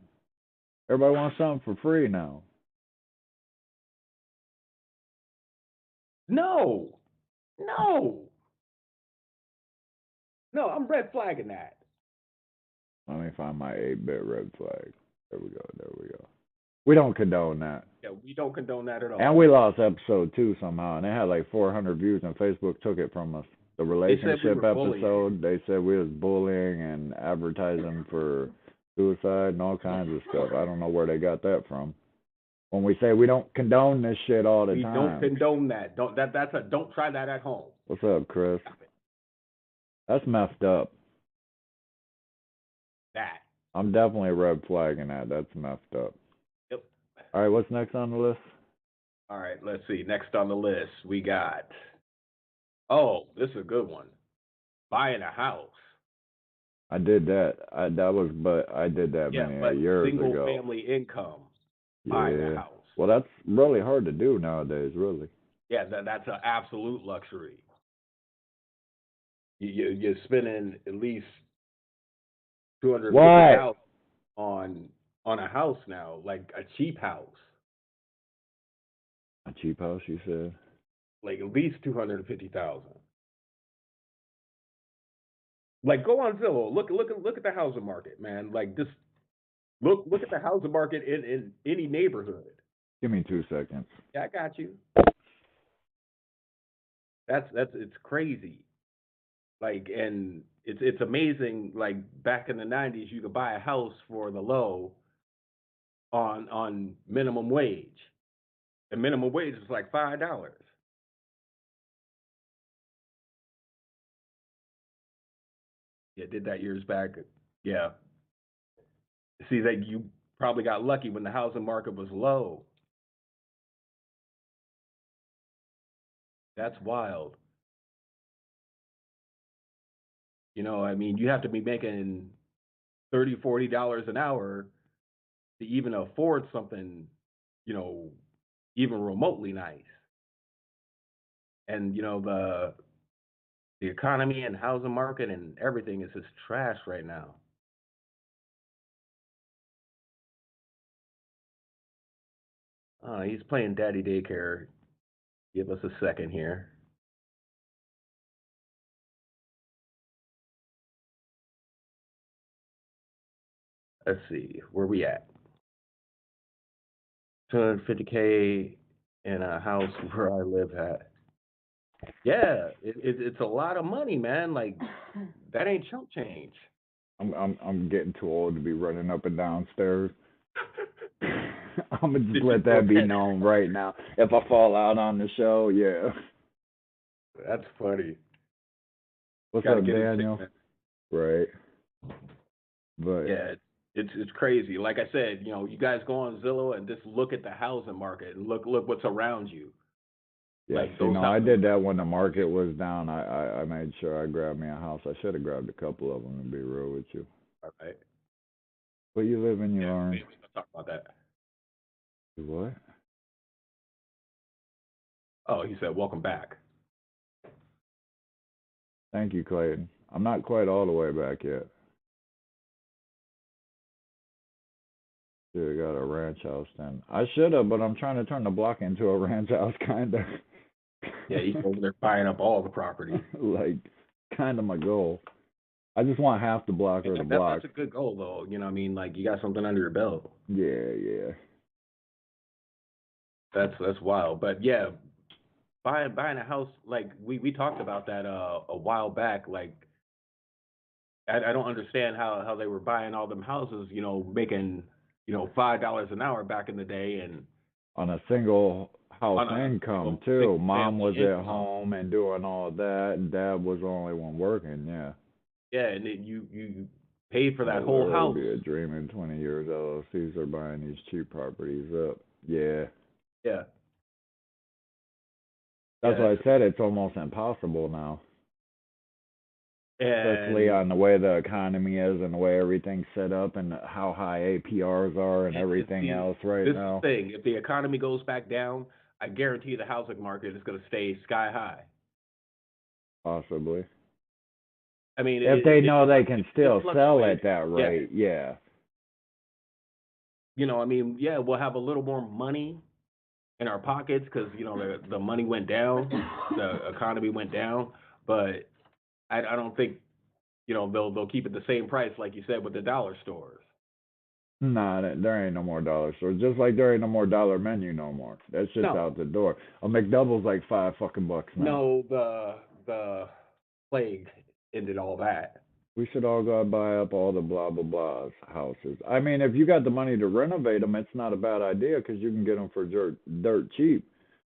Speaker 1: Everybody wants something for free now.
Speaker 2: No, I'm red flagging that.
Speaker 1: Let me find my 8-bit red flag. There we go. We don't condone that.
Speaker 2: Yeah, we don't condone that at all.
Speaker 1: And we lost episode 2 somehow, and it had like 400 views, and Facebook took it from us. The relationship episode, they said we was bullying and advertising for suicide and all kinds of stuff. I don't know where they got that from. When we say we don't condone this shit all the time.
Speaker 2: We don't condone that. Don't try that at home.
Speaker 1: What's up, Chris? That's messed up.
Speaker 2: That.
Speaker 1: I'm definitely red flagging that. That's messed up.
Speaker 2: Yep.
Speaker 1: All right, what's next on the list?
Speaker 2: All right, let's see. Next on the list, we got... Oh, this is a good one. Buying a house.
Speaker 1: I did that. I did that many years ago.
Speaker 2: Single family income. Buying a house.
Speaker 1: Well, that's really hard to do nowadays, really.
Speaker 2: Yeah, that's an absolute luxury. You're spending at least $250,000 on a house now, like a cheap house.
Speaker 1: A cheap house, you said?
Speaker 2: Like at least $250,000. Like go on Zillow, look at the housing market, man. Like just look at the housing market in any neighborhood.
Speaker 1: Give me 2 seconds.
Speaker 2: Yeah, I got you. It's crazy. Like, and it's amazing. Like back in the 90s, you could buy a house for the low on minimum wage. The minimum wage is like $5. Yeah, did that years back. Yeah. See, that you probably got lucky when the housing market was low. That's wild. You know, I mean, you have to be making $30, $40 an hour to even afford something, you know, even remotely nice. And, you know, the economy and housing market and everything is just trash right now. He's playing daddy daycare. Give us a second here. Let's see, where we at? $250K in a house where I live at. Yeah, it's a lot of money, man. Like that ain't chump change.
Speaker 1: I'm getting too old to be running up and down stairs. I'm gonna just let that be known right now. If I fall out on the show, yeah.
Speaker 2: That's funny.
Speaker 1: What's up, Daniel? Right. But
Speaker 2: yeah, it's crazy. Like I said, you know, you guys go on Zillow and just look at the housing market and look what's around you.
Speaker 1: Yeah,
Speaker 2: Like
Speaker 1: see,
Speaker 2: those
Speaker 1: no, I
Speaker 2: houses.
Speaker 1: did that when the market was down. I made sure I grabbed me a house. I should have grabbed a couple of them, to be real with you.
Speaker 2: All right.
Speaker 1: But you live and you
Speaker 2: Yeah,
Speaker 1: learn.
Speaker 2: we can talk about that.
Speaker 1: What?
Speaker 2: Oh, he said, "Welcome back."
Speaker 1: Thank you, Clayton. I'm not quite all the way back yet. Should have got a ranch house then. I should have, but I'm trying to turn the block into a ranch house, kind of.
Speaker 2: Yeah, he's over there buying up all the property.
Speaker 1: Like, kind of my goal. I just want half the block
Speaker 2: And
Speaker 1: or the block.
Speaker 2: that's a good goal, though. You know, what I mean, like you got something under your belt.
Speaker 1: Yeah.
Speaker 2: That's wild. But yeah, buying a house, like we talked about that a while back. Like I don't understand how they were buying all them houses. You know, making $5 an hour back in the day, and
Speaker 1: On a single house
Speaker 2: on a
Speaker 1: income,
Speaker 2: single
Speaker 1: too. Mom
Speaker 2: family
Speaker 1: was at
Speaker 2: income.
Speaker 1: home and doing all that, and dad was the only one working, yeah.
Speaker 2: Yeah, and then you paid for that
Speaker 1: That'll
Speaker 2: whole
Speaker 1: literally
Speaker 2: house.
Speaker 1: be a dream in 20 years. LLCs are buying these cheap properties up. Yeah.
Speaker 2: Yeah,
Speaker 1: That's
Speaker 2: yeah,
Speaker 1: why I said it's almost impossible now. Especially
Speaker 2: and
Speaker 1: on the way the economy is and the way everything's set up and how high APRs are and everything
Speaker 2: see,
Speaker 1: else right
Speaker 2: this is
Speaker 1: now.
Speaker 2: the thing. If the economy goes back down, I guarantee the housing market is going to stay sky high.
Speaker 1: Possibly.
Speaker 2: I mean,
Speaker 1: If they know they can
Speaker 2: it
Speaker 1: still sell
Speaker 2: fluctuates.
Speaker 1: at that
Speaker 2: Yeah,
Speaker 1: rate, yeah.
Speaker 2: I mean, yeah, we'll have a little more money in our pockets because the money went down, the economy went down, but I don't think they'll keep it the same price like you said with the dollar stores.
Speaker 1: Nah, there ain't no more dollar stores. Just like there ain't no more dollar menu no more. That shit's
Speaker 2: No,
Speaker 1: out the door. A McDouble's like $5 now.
Speaker 2: no, the plague ended all that.
Speaker 1: We should all go buy up all the blah blah blahs houses. I mean, if you got the money to renovate them, it's not a bad idea because you can get them for dirt cheap.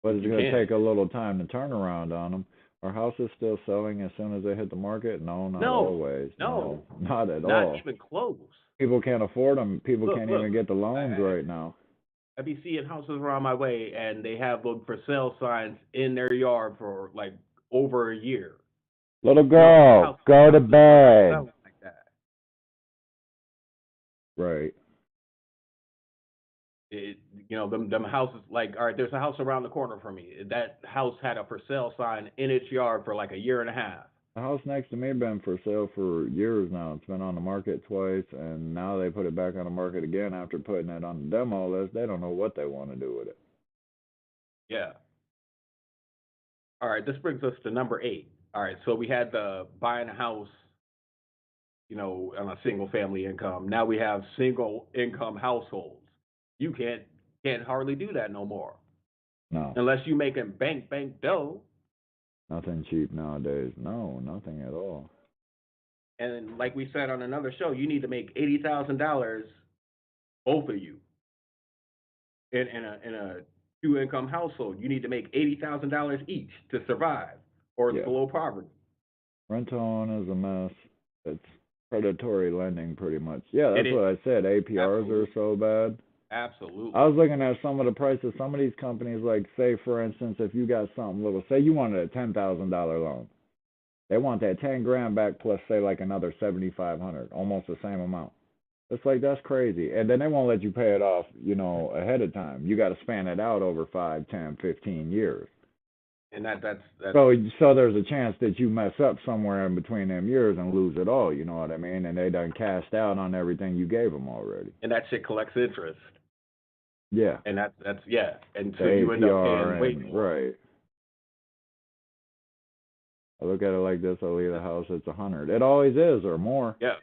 Speaker 1: But it's
Speaker 2: You
Speaker 1: going to
Speaker 2: can.
Speaker 1: take a little time to turn around on them. Are houses still selling as soon as they hit the market? No, not
Speaker 2: No,
Speaker 1: always.
Speaker 2: no,
Speaker 1: No, not at
Speaker 2: not
Speaker 1: all.
Speaker 2: even close.
Speaker 1: People can't afford them. People
Speaker 2: Look,
Speaker 1: can't
Speaker 2: look.
Speaker 1: even get the loans
Speaker 2: I,
Speaker 1: right now.
Speaker 2: I be seeing houses around my way, and they have those for sale signs in their yard for like over a year.
Speaker 1: Little
Speaker 2: These
Speaker 1: girl, go to
Speaker 2: houses are not
Speaker 1: bed.
Speaker 2: selling like that.
Speaker 1: Right.
Speaker 2: It, them houses, like, all right, there's a house around the corner from me. That house had a for sale sign in its yard for like a year and a half.
Speaker 1: The house next to me been for sale for years now. It's been on the market twice, and now they put it back on the market again after putting it on the demo list. They don't know what they want to do with it.
Speaker 2: Yeah. All right, this brings us to number 8. All right, so we had the buying a house, on a single family income. Now we have single income households. You can't hardly do that no more
Speaker 1: No,
Speaker 2: unless you making bank dough.
Speaker 1: nothing cheap nowadays. No, nothing at all.
Speaker 2: And like we said on another show, you need to make $80,000, both of you, in a 2 income household. You need to make $80,000 each to survive, or it's
Speaker 1: Yeah,
Speaker 2: below poverty.
Speaker 1: rent to own is a mess. It's predatory lending pretty much. Yeah,
Speaker 2: It
Speaker 1: that's
Speaker 2: is
Speaker 1: what I said. APRs are
Speaker 2: absolutely,
Speaker 1: so bad. I
Speaker 2: absolutely.
Speaker 1: was looking at some of the prices. Some of these companies, like say for instance, if you got something little, say you wanted a $10,000 loan, they want that 10 grand back plus say like another 7,500, almost the same amount. It's like that's crazy, and then they won't let you pay it off, ahead of time. You got to span it out over 5, 10, 15 years.
Speaker 2: And that's
Speaker 1: So there's a chance that you mess up somewhere in between them years and lose it all. You know what I mean? And they done cashed out on everything you gave them already.
Speaker 2: and that shit collects interest.
Speaker 1: Yeah,
Speaker 2: And that's yeah. And
Speaker 1: the
Speaker 2: so you end up
Speaker 1: APR
Speaker 2: paying way
Speaker 1: and
Speaker 2: more.
Speaker 1: right. I look at it like this: I leave the house, it's 100. It always is, or more,
Speaker 2: Yeah.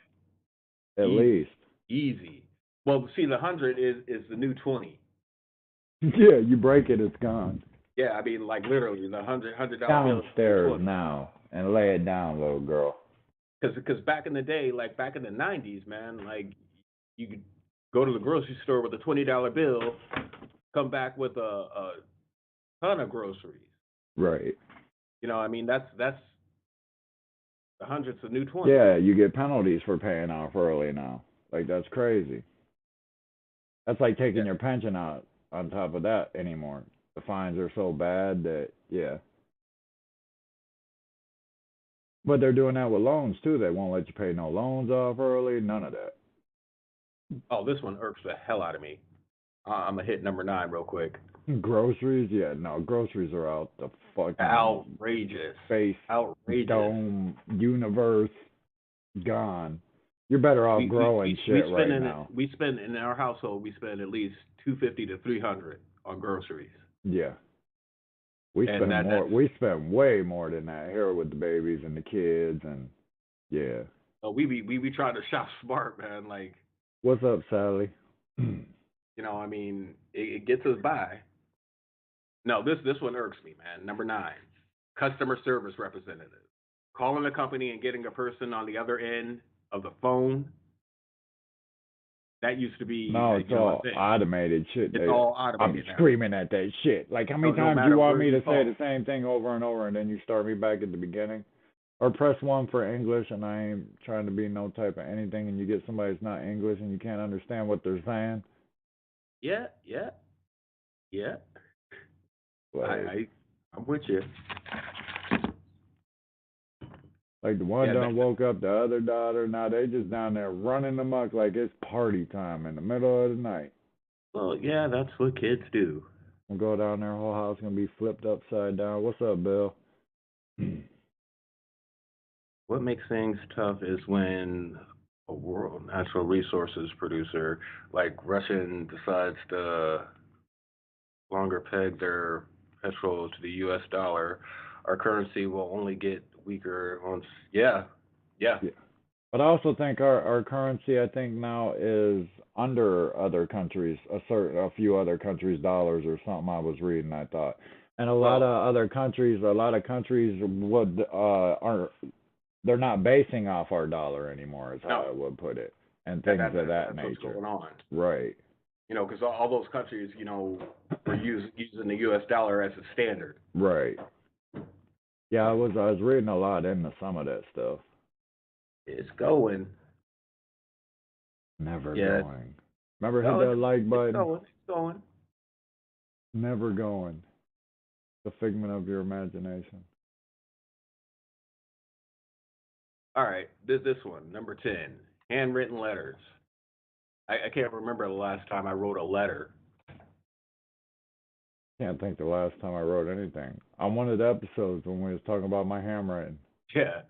Speaker 1: at
Speaker 2: Easy.
Speaker 1: least.
Speaker 2: Easy. Well, see, the 100 is the new 20.
Speaker 1: Yeah, you break it, it's gone.
Speaker 2: Yeah, I mean, like literally, the $100 bill is
Speaker 1: Downstairs
Speaker 2: 20.
Speaker 1: now and lay it down, little girl.
Speaker 2: Because back in the day, like back in the 90s, man, like you could go to the grocery store with a $20 bill, come back with a ton of groceries.
Speaker 1: Right.
Speaker 2: I mean, that's the 100's the new 20.
Speaker 1: Yeah, you get penalties for paying off early now. Like that's crazy. That's like taking
Speaker 2: Yeah.
Speaker 1: your pension out on top of that anymore. The fines are so bad that yeah. But they're doing that with loans too. They won't let you pay no loans off early. None of that.
Speaker 2: Oh, this one irks the hell out of me. I'm gonna hit number 9 real quick.
Speaker 1: Groceries, yeah, no, groceries are out the fucking
Speaker 2: Outrageous.
Speaker 1: space
Speaker 2: Outrageous.
Speaker 1: dome universe gone. You're better off growing shit right now.
Speaker 2: We spend in our household. We spend at least 250 to 300 on groceries.
Speaker 1: Yeah, we
Speaker 2: And
Speaker 1: spend more. We spend way more than that here with the babies and the kids, and yeah.
Speaker 2: we be trying to shop smart, man. Like,
Speaker 1: What's up, Sally?
Speaker 2: I mean, it gets us by. No, this one irks me, man. Number 9, customer service representative. Calling the company and getting a person on the other end of the phone. That used to be
Speaker 1: No, it's all automated shit.
Speaker 2: It's all automated.
Speaker 1: I'm screaming at that shit. Like, how many times do you want me to say the same thing over and over, and then you start me back at the beginning? Or press 1 for English, and I ain't trying to be no type of anything, and you get somebody that's not English, and you can't understand what they're saying.
Speaker 2: Yeah. Like, I'm with you.
Speaker 1: Like the one done woke up the other daughter. Now they just down there running amok like it's party time in the middle of the night.
Speaker 2: Well, yeah, that's what kids do.
Speaker 1: We'll go down there, whole house gonna be flipped upside down. What's up, Bill?
Speaker 2: What makes things tough is when a world natural resources producer like Russian decides to longer peg their petrol to the U.S. dollar. Our currency will only get weaker once. Yeah.
Speaker 1: But I also think our currency, I think now is under other countries, a few other countries' dollars or something. I was reading, I thought, and a lot of countries would aren't. They're not basing off our dollar anymore, is how I would put it, and things of that nature.
Speaker 2: What's going on.
Speaker 1: Right.
Speaker 2: Because all those countries, were using the U.S. dollar as a standard.
Speaker 1: Right. Yeah, I was reading a lot into some of that stuff.
Speaker 2: It's going.
Speaker 1: Never going. Remember, hit that like button.
Speaker 2: It's going.
Speaker 1: Never going. The figment of your imagination.
Speaker 2: All right, this one, number 10, handwritten letters. I can't remember the last time I wrote a letter.
Speaker 1: Can't think the last time I wrote anything. On one of the episodes when we was talking about my handwriting.
Speaker 2: Yeah.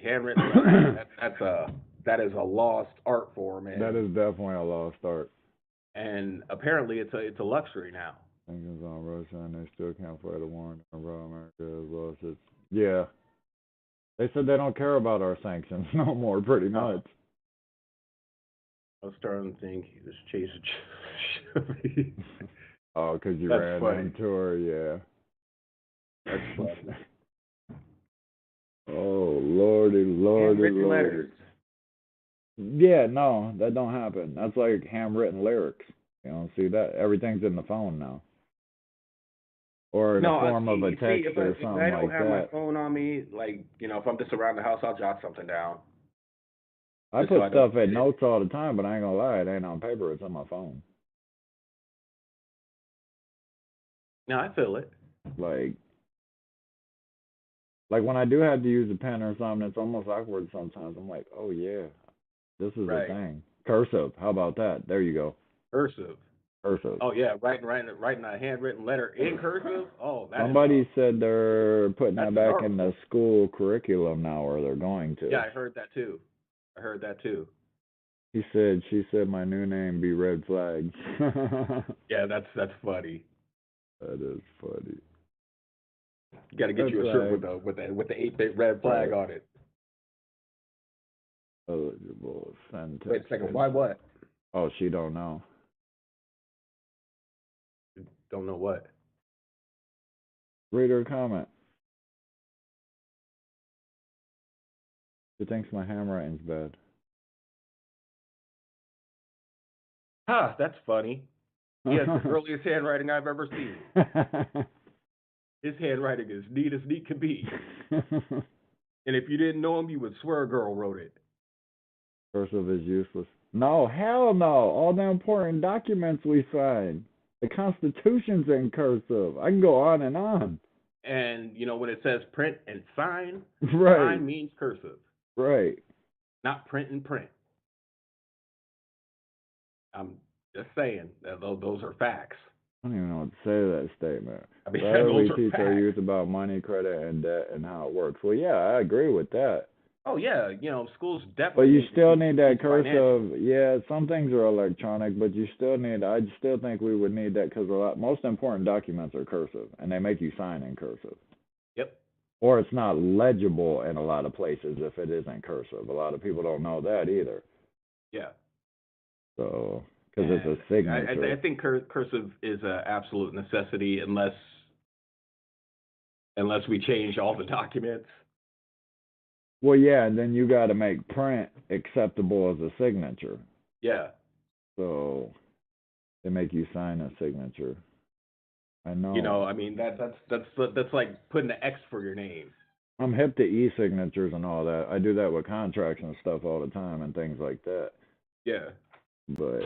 Speaker 2: Handwritten letters. That is a lost art form, man.
Speaker 1: That is definitely a lost art.
Speaker 2: And apparently it's a luxury now.
Speaker 1: Sanctions on Russia, and they still can't fight a war in America as well as it's. Yeah. They said they don't care about our sanctions no more, pretty much.
Speaker 2: I was starting to think he was chasing.
Speaker 1: Oh, because you ran into her, yeah.
Speaker 2: That's funny.
Speaker 1: Oh, lordy.
Speaker 2: Letters.
Speaker 1: Yeah, no, that don't happen. That's like handwritten lyrics. You don't see that. Everything's in the phone now. Or in the form of a text or something like that. If I don't have my
Speaker 2: phone on me, if I'm just around the house, I'll jot something down.
Speaker 1: I put stuff in notes all the time, but I ain't gonna lie, it ain't on paper, it's on my phone.
Speaker 2: No, I feel it.
Speaker 1: Like when I do have to use a pen or something, it's almost awkward sometimes. I'm like, oh yeah, this is a thing. Cursive, how about that? There you go.
Speaker 2: Cursive. Oh yeah, writing a handwritten letter in cursive. Oh,
Speaker 1: somebody said they're putting that back in the school curriculum now, or they're going to.
Speaker 2: Yeah, I heard that too.
Speaker 1: She said my new name be Red Flag.
Speaker 2: Yeah, that's funny.
Speaker 1: That is funny.
Speaker 2: You got to get you a shirt with the 8-bit red flag on it.
Speaker 1: Eligible. Send text.
Speaker 2: Wait a second. Why what?
Speaker 1: Oh, she don't know.
Speaker 2: Don't know what?
Speaker 1: Read her comment. She thinks my handwriting's bad.
Speaker 2: That's funny. He has the earliest handwriting I've ever seen. His handwriting is neat as neat can be. And if you didn't know him, you would swear a girl wrote it.
Speaker 1: Cursive is useless. No, hell no. All the important documents we sign. The Constitution's in cursive. I can go on and on.
Speaker 2: And when it says print and sign,
Speaker 1: Right.
Speaker 2: sign means cursive,
Speaker 1: Right.
Speaker 2: not print and print. I'm just saying that those are facts.
Speaker 1: I don't even know what to say to that statement.
Speaker 2: I mean,
Speaker 1: Why do we
Speaker 2: those are
Speaker 1: teach our
Speaker 2: facts.
Speaker 1: youth about money, credit, and debt and how it works? Well, yeah, I agree with that.
Speaker 2: Oh yeah, schools
Speaker 1: But
Speaker 2: definitely
Speaker 1: you
Speaker 2: need to
Speaker 1: still
Speaker 2: teach
Speaker 1: need that
Speaker 2: financial.
Speaker 1: cursive. Yeah, some things are electronic, but you still need. I still think we would need that because most important documents are cursive, and they make you sign in cursive.
Speaker 2: Yep.
Speaker 1: Or it's not legible in a lot of places if it isn't cursive. A lot of people don't know that either.
Speaker 2: Yeah.
Speaker 1: So, because it's
Speaker 2: And
Speaker 1: a signature.
Speaker 2: I think cursive is an absolute necessity unless we change all the documents.
Speaker 1: Well, yeah, and then you got to make print acceptable as a signature.
Speaker 2: Yeah.
Speaker 1: So they make you sign a signature. I know.
Speaker 2: I mean that's like putting an X for your name.
Speaker 1: I'm hip to e-signatures and all that. I do that with contracts and stuff all the time and things like that.
Speaker 2: Yeah.
Speaker 1: But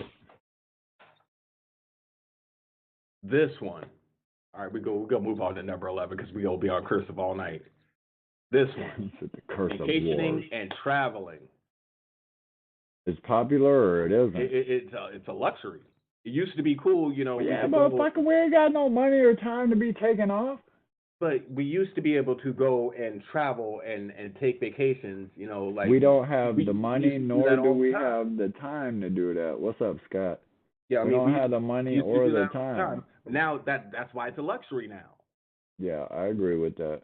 Speaker 2: This one. All right, we're gonna move on to number 11 because we gonna be on cursive all night. This one.
Speaker 1: it's the curse of
Speaker 2: Vacationing
Speaker 1: wars.
Speaker 2: and traveling.
Speaker 1: It's popular or it isn't.
Speaker 2: It's a luxury. It used to be cool,
Speaker 1: Yeah, motherfucker, we ain't got no money or time to be taking off.
Speaker 2: But we used to be able to go and travel and take vacations, like
Speaker 1: we don't have the money, nor do we
Speaker 2: time.
Speaker 1: have the time to do that. What's up, Scott?
Speaker 2: Yeah,
Speaker 1: we don't have the money or the time.
Speaker 2: Now that's why it's a luxury now.
Speaker 1: Yeah, I agree with that.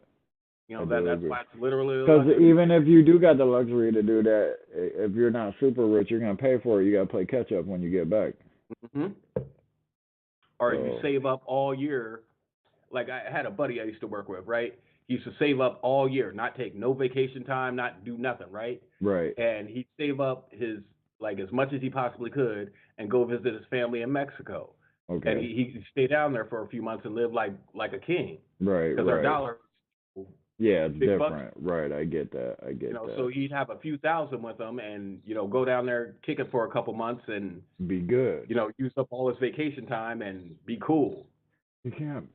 Speaker 2: That's why it's literally
Speaker 1: because even if you do got the luxury to do that, if you're not super rich, you're gonna pay for it. You gotta play catch up when you get back.
Speaker 2: Mm-hmm. Or if you save up all year, like I had a buddy I used to work with, right? He used to save up all year, not take no vacation time, not do nothing, right?
Speaker 1: Right.
Speaker 2: And he'd save up his as much as he possibly could and go visit his family in Mexico.
Speaker 1: Okay.
Speaker 2: And he stayed down there for a few months and lived like a king.
Speaker 1: Right.
Speaker 2: Because our dollar.
Speaker 1: Yeah, it's different.
Speaker 2: Bucks.
Speaker 1: Right. I get that. that.
Speaker 2: So he'd have a few thousand with him and, go down there, kick it for a couple months and
Speaker 1: be good.
Speaker 2: Use up all his vacation time and be cool.
Speaker 1: You can't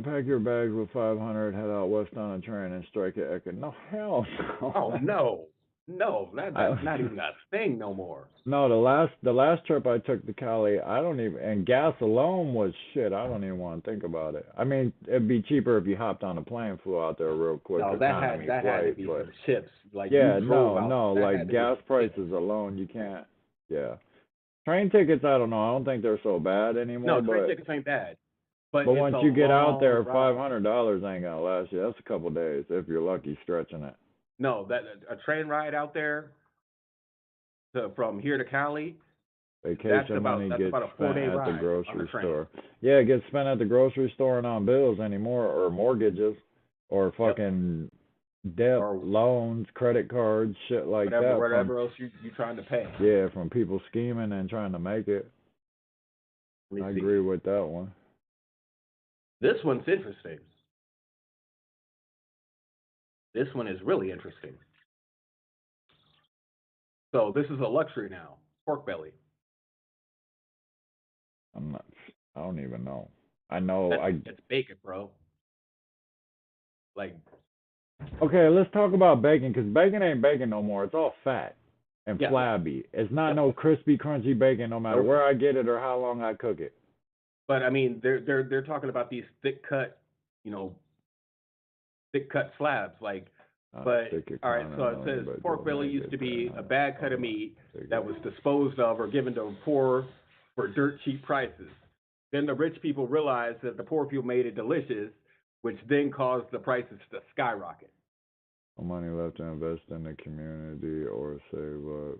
Speaker 1: pack your bags with 500, head out west on a train and strike it. No, hell no.
Speaker 2: Oh no. No, that's not even a thing no more.
Speaker 1: No, the last trip I took to Cali, and gas alone was shit. I don't even want to think about it. I mean, it'd be cheaper if you hopped on a plane, flew out there real quick.
Speaker 2: No, that had to be some chips. Like
Speaker 1: gas prices alone, you can't. Yeah, train tickets, I don't know. I don't think they're so bad anymore.
Speaker 2: No, train tickets ain't bad. But
Speaker 1: once you get out there, $500 ain't gonna last you. That's a couple days if you're lucky stretching it.
Speaker 2: No, that a train ride out there from here to Cali.
Speaker 1: Vacation money gets spent at the grocery store. Yeah, it gets spent at the grocery store and on bills anymore, or mortgages, or fucking debt, or loans, credit cards, shit like that.
Speaker 2: Whatever else you trying to pay.
Speaker 1: Yeah, from people scheming and trying to make it. I agree with that one.
Speaker 2: This one's interesting. This one is really interesting. So this is a luxury now. Pork belly.
Speaker 1: I don't even know. I know
Speaker 2: it's bacon, bro. Like.
Speaker 1: Okay, let's talk about bacon, because bacon ain't bacon no more. It's all fat and flabby. It's not no crispy, crunchy bacon, no matter where I get it or how long I cook it.
Speaker 2: But I mean, they're talking about these thick cut slabs, like. But all right, so it says pork belly used to be a bad cut of meat that was disposed of or given to poor for dirt cheap prices. Then the rich people realized that the poor people made it delicious, which then caused the prices to skyrocket.
Speaker 1: Money left to invest in the community or save up.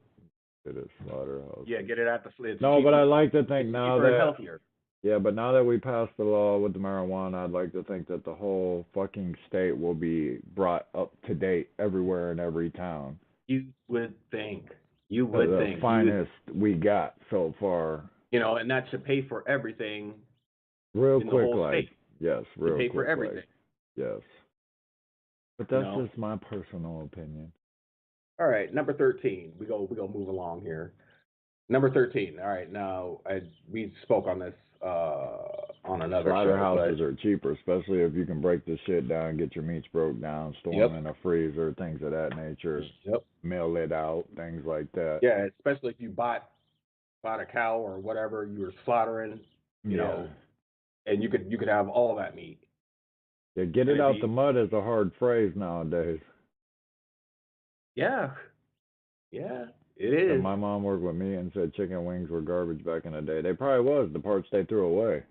Speaker 1: Get it slaughterhouse.
Speaker 2: Yeah, get it at the slits.
Speaker 1: No, but I like to think now that
Speaker 2: healthier.
Speaker 1: Yeah, but now that we passed the law with the marijuana, I'd like to think that the whole fucking state will be brought up to date everywhere in every town.
Speaker 2: You would think. You would think.
Speaker 1: The finest we got so far.
Speaker 2: And that should pay for everything.
Speaker 1: Real
Speaker 2: in
Speaker 1: quick,
Speaker 2: the whole
Speaker 1: like.
Speaker 2: State.
Speaker 1: Yes, real
Speaker 2: quick.
Speaker 1: Pay
Speaker 2: for everything.
Speaker 1: Like. Yes. But that's just my personal opinion.
Speaker 2: All right, number 13. We go move along here. Number 13. All right, now we spoke on this on another show.
Speaker 1: Slaughterhouses are cheaper, especially if you can break the shit down, get your meats broke down, store
Speaker 2: Yep.
Speaker 1: them in a freezer, things of that nature.
Speaker 2: Yep.
Speaker 1: Mail it out, things like that.
Speaker 2: Yeah, especially if you bought a cow or whatever you were slaughtering, you know, and you could have all that meat.
Speaker 1: Yeah, get it out the mud is a hard phrase nowadays.
Speaker 2: Yeah. Yeah, it is.
Speaker 1: And my mom worked with me and said chicken wings were garbage back in the day. They probably was, the parts they threw away.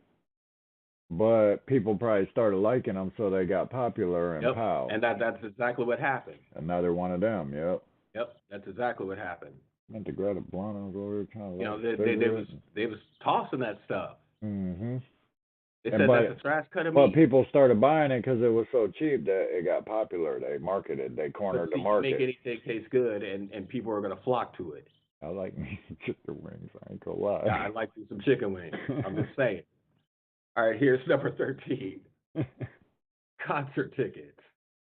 Speaker 1: But people probably started liking them, so they got popular, and pow.
Speaker 2: And that's exactly what happened.
Speaker 1: Another one of them, yep.
Speaker 2: Yep, that's exactly what happened.
Speaker 1: I meant to grab a blunt over here trying to
Speaker 2: You know, they was tossing that stuff.
Speaker 1: Mm-hmm.
Speaker 2: They said that's a trash cut of meat.
Speaker 1: But people started buying it because it was so cheap that it got popular. They marketed, they cornered the market.
Speaker 2: You make anything taste good, and people are going to flock to it.
Speaker 1: I like me some chicken wings, I ain't gonna lie.
Speaker 2: Yeah, I like me some chicken wings. I'm just saying. All right, here's number 13. Concert tickets.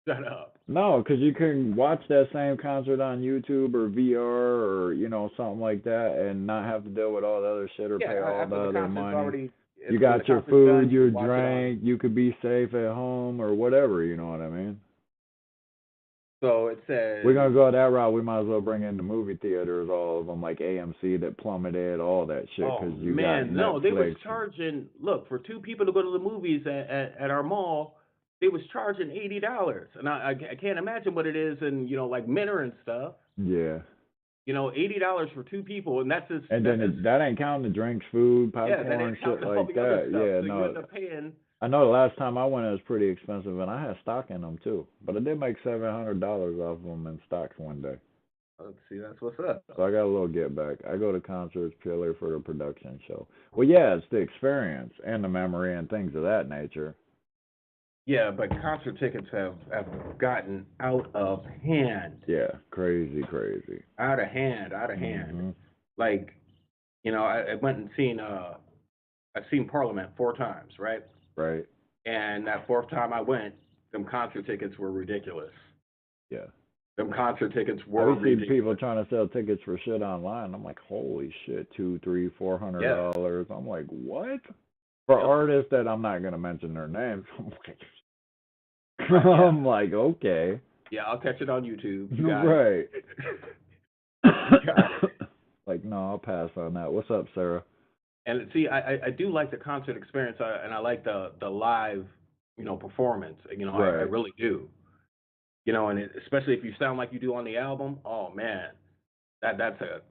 Speaker 2: Shut up.
Speaker 1: No, because you can watch that same concert on YouTube or VR or, you know, something like that and not have to deal with all the other shit or pay all the other money. You got your food, your drink, you could be safe at home or whatever, you know what I mean?
Speaker 2: So it says...
Speaker 1: We're going to go that route. We might as well bring in the movie theaters, all of them, like AMC that plummeted, all that shit.
Speaker 2: Oh, man, no, they was charging... Look, for two people to go to the movies at our mall, they was charging $80. And I can't imagine what it is in, you know, like Menor and stuff.
Speaker 1: Yeah.
Speaker 2: You know, $80 for two people, and that's just...
Speaker 1: And then that ain't counting the drinks, food, popcorn, shit like that. Yeah,
Speaker 2: so
Speaker 1: no.
Speaker 2: you end up paying...
Speaker 1: I know the last time I went it was pretty expensive, and I had stock in them too. But I did make $700 off them in stocks one day.
Speaker 2: Let's see, that's what's up.
Speaker 1: So I got a little get back. I go to concerts purely for the production show. Well, yeah, it's the experience and the memory and things of that nature.
Speaker 2: Yeah, but concert tickets have gotten out of hand.
Speaker 1: Yeah, crazy.
Speaker 2: Out of hand.
Speaker 1: Mm-hmm.
Speaker 2: Like, you know, I went and seen I've seen Parliament 4 times, right?
Speaker 1: Right.
Speaker 2: And that 4th time I went, them concert tickets were ridiculous.
Speaker 1: Yeah.
Speaker 2: Them concert tickets were ridiculous.
Speaker 1: I've seen people trying to sell tickets for shit online. I'm like, holy shit, $200, $300, $400. I'm like, what? For artists that I'm not gonna mention their names. I'm like, okay.
Speaker 2: Yeah, I'll catch it on YouTube. You got
Speaker 1: right.
Speaker 2: It.
Speaker 1: Like, no, I'll pass on that. What's up, Sarah?
Speaker 2: And see, I do like the concert experience, and I like the live, you know, performance. You know, I really do. You know, and especially if you sound like you do on the album. Oh man, that's a.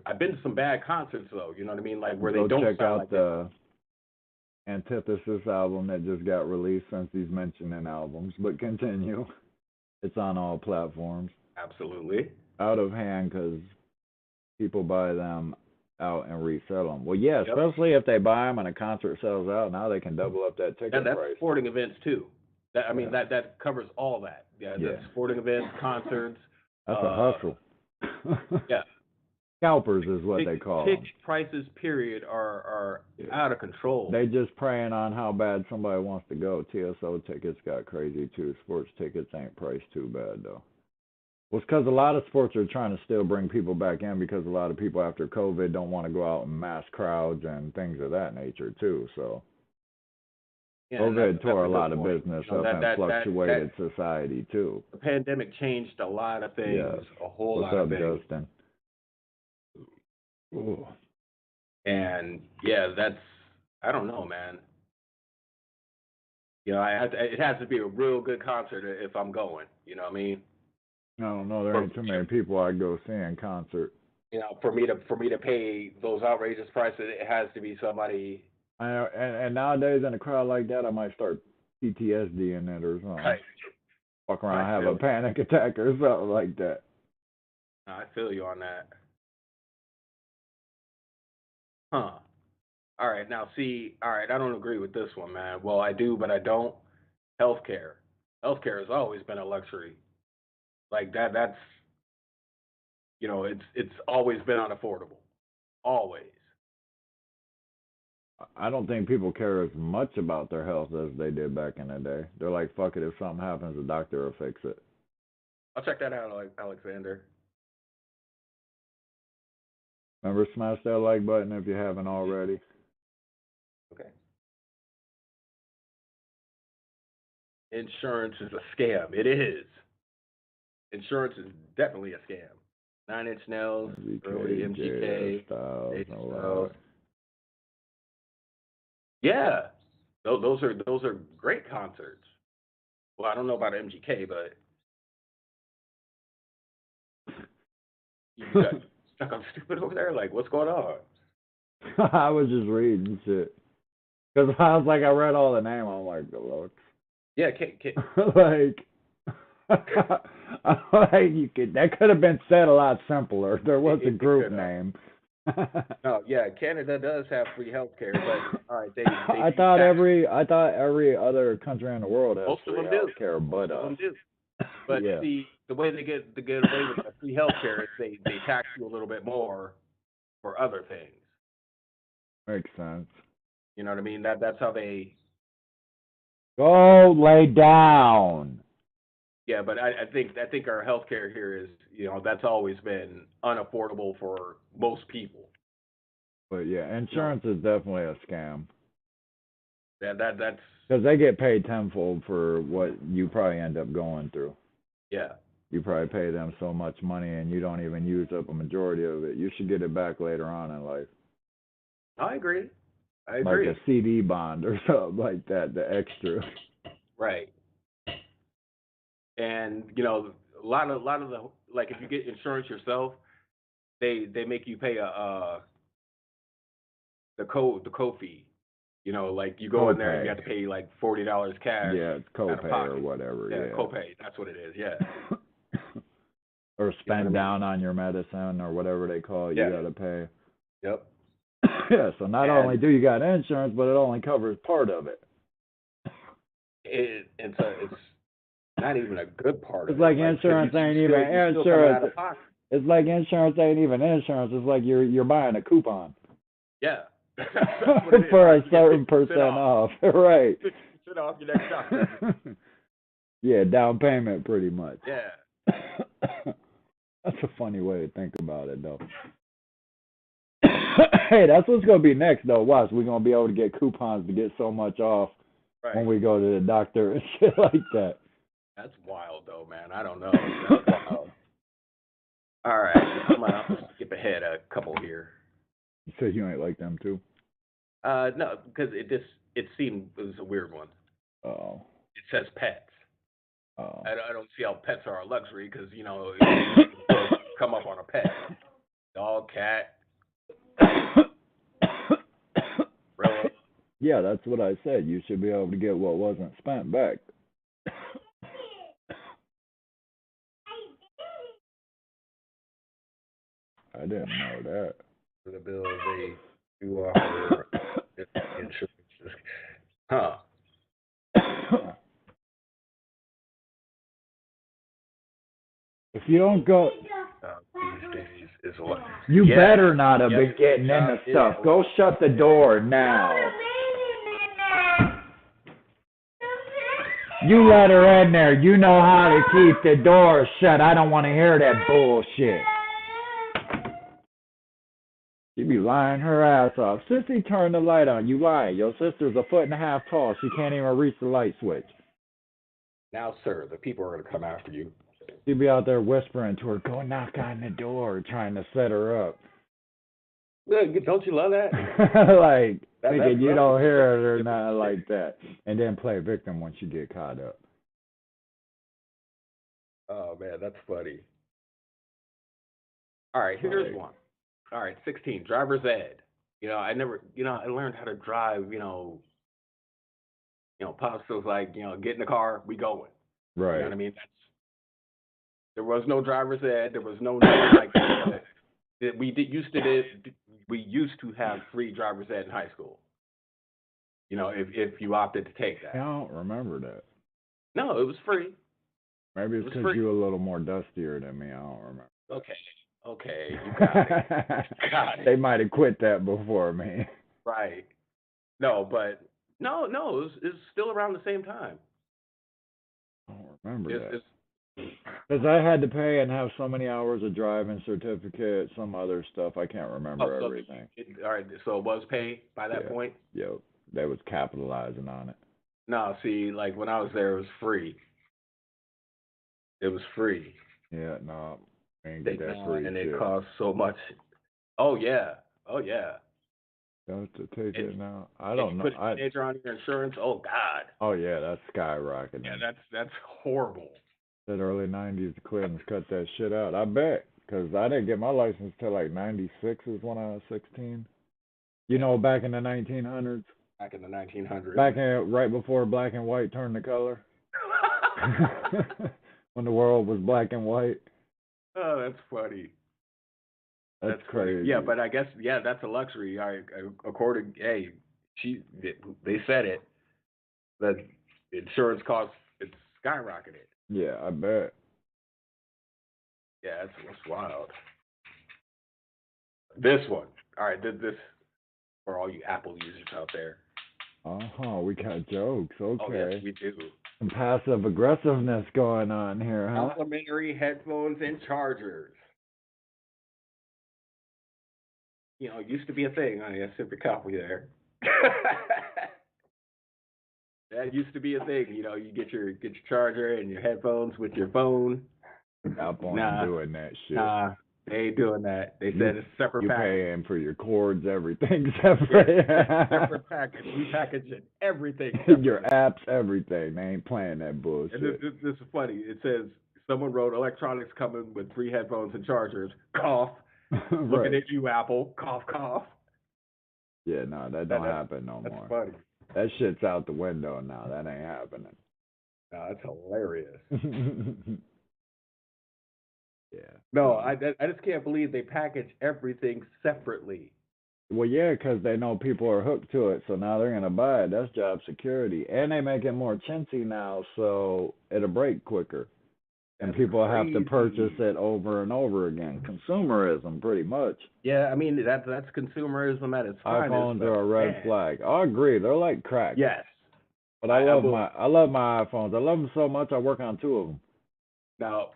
Speaker 2: I've been to some bad concerts though. You know what I mean? Like where they don't
Speaker 1: check
Speaker 2: sound
Speaker 1: out
Speaker 2: like
Speaker 1: the Antithesis album that just got released, since he's mentioning albums. But continue. It's on all platforms.
Speaker 2: Absolutely.
Speaker 1: Out of hand because people buy them out and resell them. Well, yeah, especially if they buy them and a concert sells out, now they can double up that ticket price.
Speaker 2: And that's sporting events too. That covers all that. Yeah, that's sporting events, concerts.
Speaker 1: That's a hustle.
Speaker 2: Yeah.
Speaker 1: Scalpers is what they call them.
Speaker 2: Ticket prices, period, are out of control.
Speaker 1: They just preying on how bad somebody wants to go. TSO tickets got crazy too. Sports tickets ain't priced too bad though. Well, it's because a lot of sports are trying to still bring people back in, because a lot of people after COVID don't want to go out in mass crowds and things of that nature too. So COVID tore a lot of business up and fluctuated society too.
Speaker 2: The pandemic changed a lot of things, a whole lot of things.
Speaker 1: What's up, Justin? Ooh.
Speaker 2: And yeah, I don't know, man. You know, it has to be a real good concert if I'm going. You know what I mean?
Speaker 1: I don't know. There ain't too many people I go see in concert.
Speaker 2: You know, for me to pay those outrageous prices, it has to be somebody.
Speaker 1: I know, and nowadays in a crowd like that, I might start PTSD in it or something.
Speaker 2: Right.
Speaker 1: Fuck around, have a panic attack or something like that.
Speaker 2: I feel you on that. Huh. All right, now see, I don't agree with this one, man. Well, I do, but I don't. Healthcare has always been a luxury. Like that's, you know, it's always been unaffordable. Always.
Speaker 1: I don't think people care as much about their health as they did back in the day. They're like, fuck it, if something happens, the doctor will fix it.
Speaker 2: I'll check that out, Alexander.
Speaker 1: Remember, smash that like button if you haven't already.
Speaker 2: Okay. Insurance is a scam. It is. Insurance is definitely a scam. 9 Inch Nails, early
Speaker 1: MGK, JS
Speaker 2: MGK,
Speaker 1: Styles,
Speaker 2: AJ
Speaker 1: and a
Speaker 2: Styles.
Speaker 1: lot.
Speaker 2: Yeah, those are great concerts. Well, I don't know about MGK, but you got stuck on stupid over there. Like, what's going on?
Speaker 1: I was just reading shit. Because I was like, I read all the name. I'm like, look.
Speaker 2: Yeah, can
Speaker 1: Like, like that could have been said a lot simpler. There was a group name.
Speaker 2: No, yeah, Canada does have free healthcare, but all right, they
Speaker 1: I thought every other country in the world has
Speaker 2: most of
Speaker 1: free
Speaker 2: them do.
Speaker 1: healthcare, but
Speaker 2: Most of them do. But
Speaker 1: yeah,
Speaker 2: see, the way they get away with the free healthcare is they tax you a little bit more for other things.
Speaker 1: makes sense.
Speaker 2: You know what I mean? That's how they.
Speaker 1: Go lay down.
Speaker 2: Yeah, but I think our healthcare here is that's always been unaffordable for most people.
Speaker 1: But yeah, insurance is definitely a scam.
Speaker 2: Yeah, that's
Speaker 1: because they get paid tenfold for what you probably end up going through.
Speaker 2: Yeah.
Speaker 1: You probably pay them so much money and you don't even use up a majority of it. You should get it back later on in life.
Speaker 2: I agree.
Speaker 1: Like a CD bond or something like that, the extra.
Speaker 2: Right. And a lot of the, like, if you get insurance yourself, they make you pay the co-fee. Like you go in there and you have to pay like $40 cash.
Speaker 1: Yeah, it's copay or whatever. Yeah,
Speaker 2: copay. That's what it is. Yeah.
Speaker 1: Or spend down on your medicine or whatever they call it. You got to pay.
Speaker 2: Yep.
Speaker 1: Yeah. So not only do you got insurance, but it only covers part of it.
Speaker 2: It's not even a good part.
Speaker 1: It's like insurance ain't even insurance. It's like insurance ain't even insurance. It's like you're buying a coupon.
Speaker 2: Yeah.
Speaker 1: For a certain percent off. Right.
Speaker 2: 50% off your next doctor.
Speaker 1: Yeah, down payment pretty much.
Speaker 2: Yeah.
Speaker 1: That's a funny way to think about it, though. Hey, that's what's going to be next, though. Watch, we're going to be able to get coupons to get so much off when we go to the doctor and shit like that.
Speaker 2: That's wild, though, man. I don't know. That's wild. All right. I'm going to skip ahead a couple here.
Speaker 1: You said you ain't like them, too?
Speaker 2: No, because it was a weird one.
Speaker 1: Oh.
Speaker 2: It says pets.
Speaker 1: Oh.
Speaker 2: I don't see how pets are a luxury because, come up on a pet. Dog, cat.
Speaker 1: Yeah, that's what I said. You should be able to get what wasn't spent back. I didn't know that.
Speaker 2: For the bill, they do offer insurance. Huh.
Speaker 1: If you don't go...
Speaker 2: These days is a lot.
Speaker 1: You better not have been getting into stuff. Go shut the door now. You let her in there. You know how to keep the door shut. I don't want to hear that bullshit. She be lying her ass off. Sissy, turn the light on. You lying. Your sister's 1.5 feet tall. She can't even reach the light switch.
Speaker 2: Now, sir, the people are going to come after you.
Speaker 1: She'd be out there whispering to her, go knock on the door, trying to set her up.
Speaker 2: Don't you love that?
Speaker 1: Like, thinking you don't hear it or nothing like that. And then play victim once you get caught up.
Speaker 2: Oh, man, that's funny. All right, here's one. All right, 16, driver's ed. I learned how to drive, Pops was like, get in the car, we going.
Speaker 1: Right.
Speaker 2: You know what I mean? There was no driver's ed. There was no nothing like that. We used to have free driver's ed in high school. If you opted to take that.
Speaker 1: I don't remember that.
Speaker 2: No, it was free.
Speaker 1: Maybe it's because you're a little more dustier than me. I don't remember.
Speaker 2: Okay, you got it.
Speaker 1: They might have quit that before me.
Speaker 2: Right. No, but no, it was still around the same time.
Speaker 1: I don't remember that. Because I had to pay and have so many hours of driving certificate, some other stuff. I can't remember everything.
Speaker 2: All right, so it was paid by that point?
Speaker 1: Yep. They was capitalizing on it.
Speaker 2: No, see, like when I was there, it was free. It was free.
Speaker 1: Yeah, no, I ain't get
Speaker 2: Take
Speaker 1: that
Speaker 2: on,
Speaker 1: free
Speaker 2: and it
Speaker 1: shit.
Speaker 2: cost so much. Oh yeah, oh yeah.
Speaker 1: Got to take
Speaker 2: And
Speaker 1: it now. I
Speaker 2: and you
Speaker 1: don't know.
Speaker 2: put a teenager on your insurance. Oh God.
Speaker 1: Oh yeah, that's
Speaker 2: Yeah,
Speaker 1: skyrocketing.
Speaker 2: that's horrible.
Speaker 1: That early '90s, the Clintons cut that shit out. I bet, cause I didn't get my license till like '96 is when I was 16. You
Speaker 2: Yeah,
Speaker 1: know, back in the 1900s,
Speaker 2: back in the 1900s.
Speaker 1: back in right before black and white turned to color, when the world was black and white.
Speaker 2: Oh, that's funny.
Speaker 1: That's
Speaker 2: That's funny. Yeah,
Speaker 1: crazy.
Speaker 2: but I guess that's a luxury. According, hey, she they said it that insurance costs it's skyrocketed.
Speaker 1: Yeah, I bet.
Speaker 2: Yeah, that's wild. This one, all right, this for all you Apple users out there.
Speaker 1: We got jokes.
Speaker 2: Oh yes,
Speaker 1: Okay.
Speaker 2: we do.
Speaker 1: Some passive aggressiveness going on here, huh?
Speaker 2: Complimentary headphones and chargers. You know, it used to be a thing. I sip your coffee there. That used to be a thing. You know, you get your charger and your headphones with your phone.
Speaker 1: Apple ain't
Speaker 2: Nah,
Speaker 1: doing that shit.
Speaker 2: nah, they ain't doing that. They
Speaker 1: You
Speaker 2: said it's a separate
Speaker 1: you
Speaker 2: package.
Speaker 1: paying for your cords, everything
Speaker 2: Yeah,
Speaker 1: separate.
Speaker 2: separate package. We packaging everything
Speaker 1: Your
Speaker 2: separately.
Speaker 1: apps, everything. They ain't playing that
Speaker 2: And
Speaker 1: bullshit.
Speaker 2: this is funny. It says someone wrote electronics coming with free headphones and chargers. Cough. Looking
Speaker 1: Right.
Speaker 2: at you, Apple. Cough, cough.
Speaker 1: Yeah, no, that don't happen no
Speaker 2: That's
Speaker 1: more.
Speaker 2: funny.
Speaker 1: That shit's out the window now. That ain't happening.
Speaker 2: No, that's hilarious.
Speaker 1: Yeah.
Speaker 2: No, I just can't believe they package everything separately.
Speaker 1: Well, yeah, 'cause they know people are hooked to it, so now they're gonna buy it. That's job security, and they make it more chintzy now, so it'll break quicker, and
Speaker 2: That's
Speaker 1: people have to purchase
Speaker 2: crazy.
Speaker 1: it over and over again. Consumerism, pretty much.
Speaker 2: Yeah, I mean that's consumerism at its finest.
Speaker 1: iPhones
Speaker 2: But
Speaker 1: are a red
Speaker 2: man,
Speaker 1: flag. I agree, they're like crack.
Speaker 2: yes,
Speaker 1: But
Speaker 2: I will.
Speaker 1: I love my iPhones. I love them so much. I work on two of them.
Speaker 2: Now,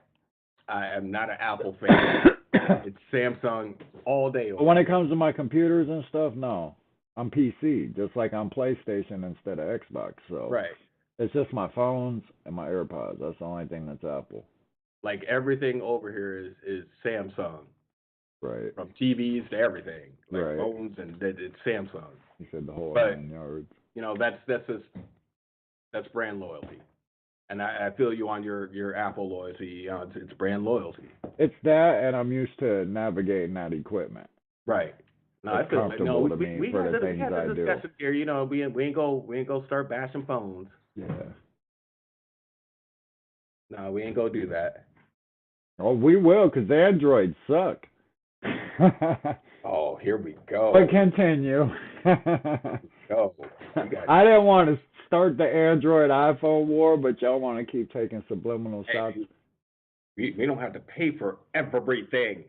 Speaker 2: I am not an Apple fan. It's Samsung all day
Speaker 1: But when
Speaker 2: over
Speaker 1: it
Speaker 2: here.
Speaker 1: comes to my computers and stuff, no. I'm PC, just like I'm PlayStation instead of Xbox. So
Speaker 2: Right.
Speaker 1: it's just my phones and my AirPods. That's the only thing that's Apple.
Speaker 2: Like everything over here is Samsung,
Speaker 1: Right.
Speaker 2: from TVs to everything, like
Speaker 1: Right.
Speaker 2: phones, and it's Samsung.
Speaker 1: You said the whole
Speaker 2: But
Speaker 1: 9 yards.
Speaker 2: you know that's brand loyalty, and I feel you on your Apple loyalty. It's brand loyalty.
Speaker 1: It's that, and I'm used to navigating that equipment.
Speaker 2: Right. No, I
Speaker 1: It's
Speaker 2: feel like no.
Speaker 1: comfortable to me
Speaker 2: We
Speaker 1: for
Speaker 2: had
Speaker 1: the
Speaker 2: we
Speaker 1: things
Speaker 2: had
Speaker 1: I
Speaker 2: the
Speaker 1: do.
Speaker 2: discussion here. You know, we ain't go start bashing phones.
Speaker 1: Yeah.
Speaker 2: No, we ain't go do that.
Speaker 1: Oh, we will, 'cause the Androids suck.
Speaker 2: Oh, here we go.
Speaker 1: But continue.
Speaker 2: Go. You got.
Speaker 1: I didn't want to start the Android iPhone war, but y'all want to keep taking subliminal shots.
Speaker 2: Hey, we don't have to pay for everything.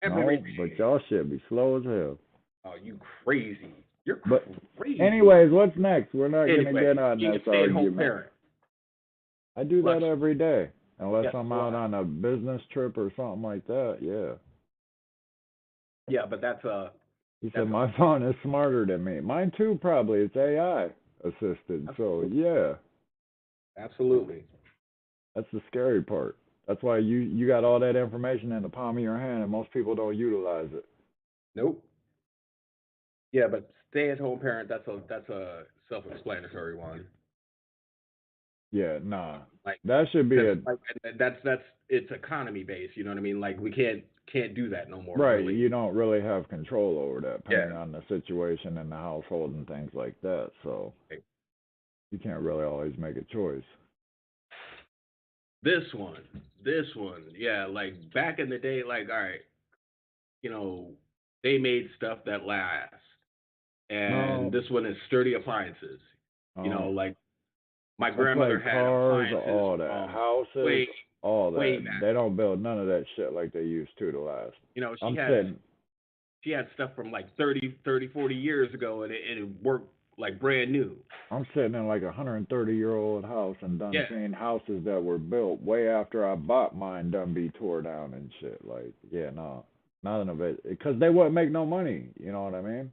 Speaker 1: No,
Speaker 2: Everything.
Speaker 1: but y'all should be slow as hell.
Speaker 2: Oh, you crazy. You're
Speaker 1: But
Speaker 2: crazy.
Speaker 1: anyways, what's next? We're not
Speaker 2: Anyway,
Speaker 1: gonna get on
Speaker 2: being a
Speaker 1: this
Speaker 2: stay-at-home
Speaker 1: argument.
Speaker 2: parent.
Speaker 1: I do that
Speaker 2: Let's-
Speaker 1: every day, unless
Speaker 2: Yes,
Speaker 1: I'm
Speaker 2: so
Speaker 1: out on a business trip or something like that. Yeah.
Speaker 2: Yeah, but that's
Speaker 1: He
Speaker 2: That's
Speaker 1: said my phone is smarter than me. Mine too, probably. It's AI assisted. So yeah,
Speaker 2: absolutely.
Speaker 1: that's the scary part. That's why you got all that information in the palm of your hand, and most people don't utilize it.
Speaker 2: Nope. Yeah, but stay-at-home parent. That's a self-explanatory one.
Speaker 1: Yeah, nah.
Speaker 2: Like
Speaker 1: That should be a
Speaker 2: like that's it's economy based. You know what I mean? Like we can't do that no more.
Speaker 1: right.
Speaker 2: Really.
Speaker 1: You don't really have control over that, depending
Speaker 2: Yeah.
Speaker 1: on the situation in the household and things like that. So you can't really always make a choice.
Speaker 2: This one, yeah. Like back in the day, like all right, you know, they made stuff that lasts, and
Speaker 1: No,
Speaker 2: this one is sturdy appliances. You know, like my
Speaker 1: that's
Speaker 2: grandmother
Speaker 1: like
Speaker 2: had
Speaker 1: cars,
Speaker 2: appliances
Speaker 1: all that,
Speaker 2: from
Speaker 1: houses,
Speaker 2: way
Speaker 1: all
Speaker 2: way
Speaker 1: that.
Speaker 2: back.
Speaker 1: They don't build none of that shit like they used to last.
Speaker 2: You know,
Speaker 1: I'm sitting.
Speaker 2: she had stuff from like 40 years ago, and it worked like brand new.
Speaker 1: I'm sitting in like a 130-year-old house and done
Speaker 2: Yeah.
Speaker 1: seen houses that were built way after I bought mine done be tore down and shit. Like, yeah, no, none of it, because they wouldn't make no money. You know what I mean?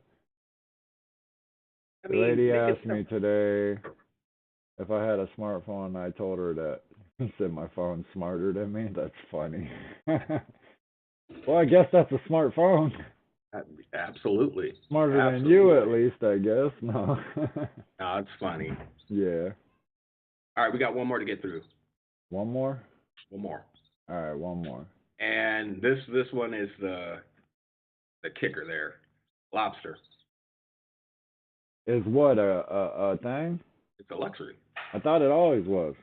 Speaker 2: I
Speaker 1: The
Speaker 2: mean,
Speaker 1: lady
Speaker 2: make it
Speaker 1: asked me
Speaker 2: simple.
Speaker 1: today if I had a smartphone, and I told her that. I said my phone's smarter than me. That's funny. Well, I guess that's a smartphone.
Speaker 2: Absolutely.
Speaker 1: Smarter than you, at
Speaker 2: Absolutely.
Speaker 1: least, I guess. No.
Speaker 2: No, it's funny.
Speaker 1: Yeah.
Speaker 2: All right, we got one more to get through.
Speaker 1: One more?
Speaker 2: One more.
Speaker 1: All right, one more.
Speaker 2: And this one is the kicker there. Lobster.
Speaker 1: Is what a thing?
Speaker 2: It's a luxury.
Speaker 1: I thought it always was.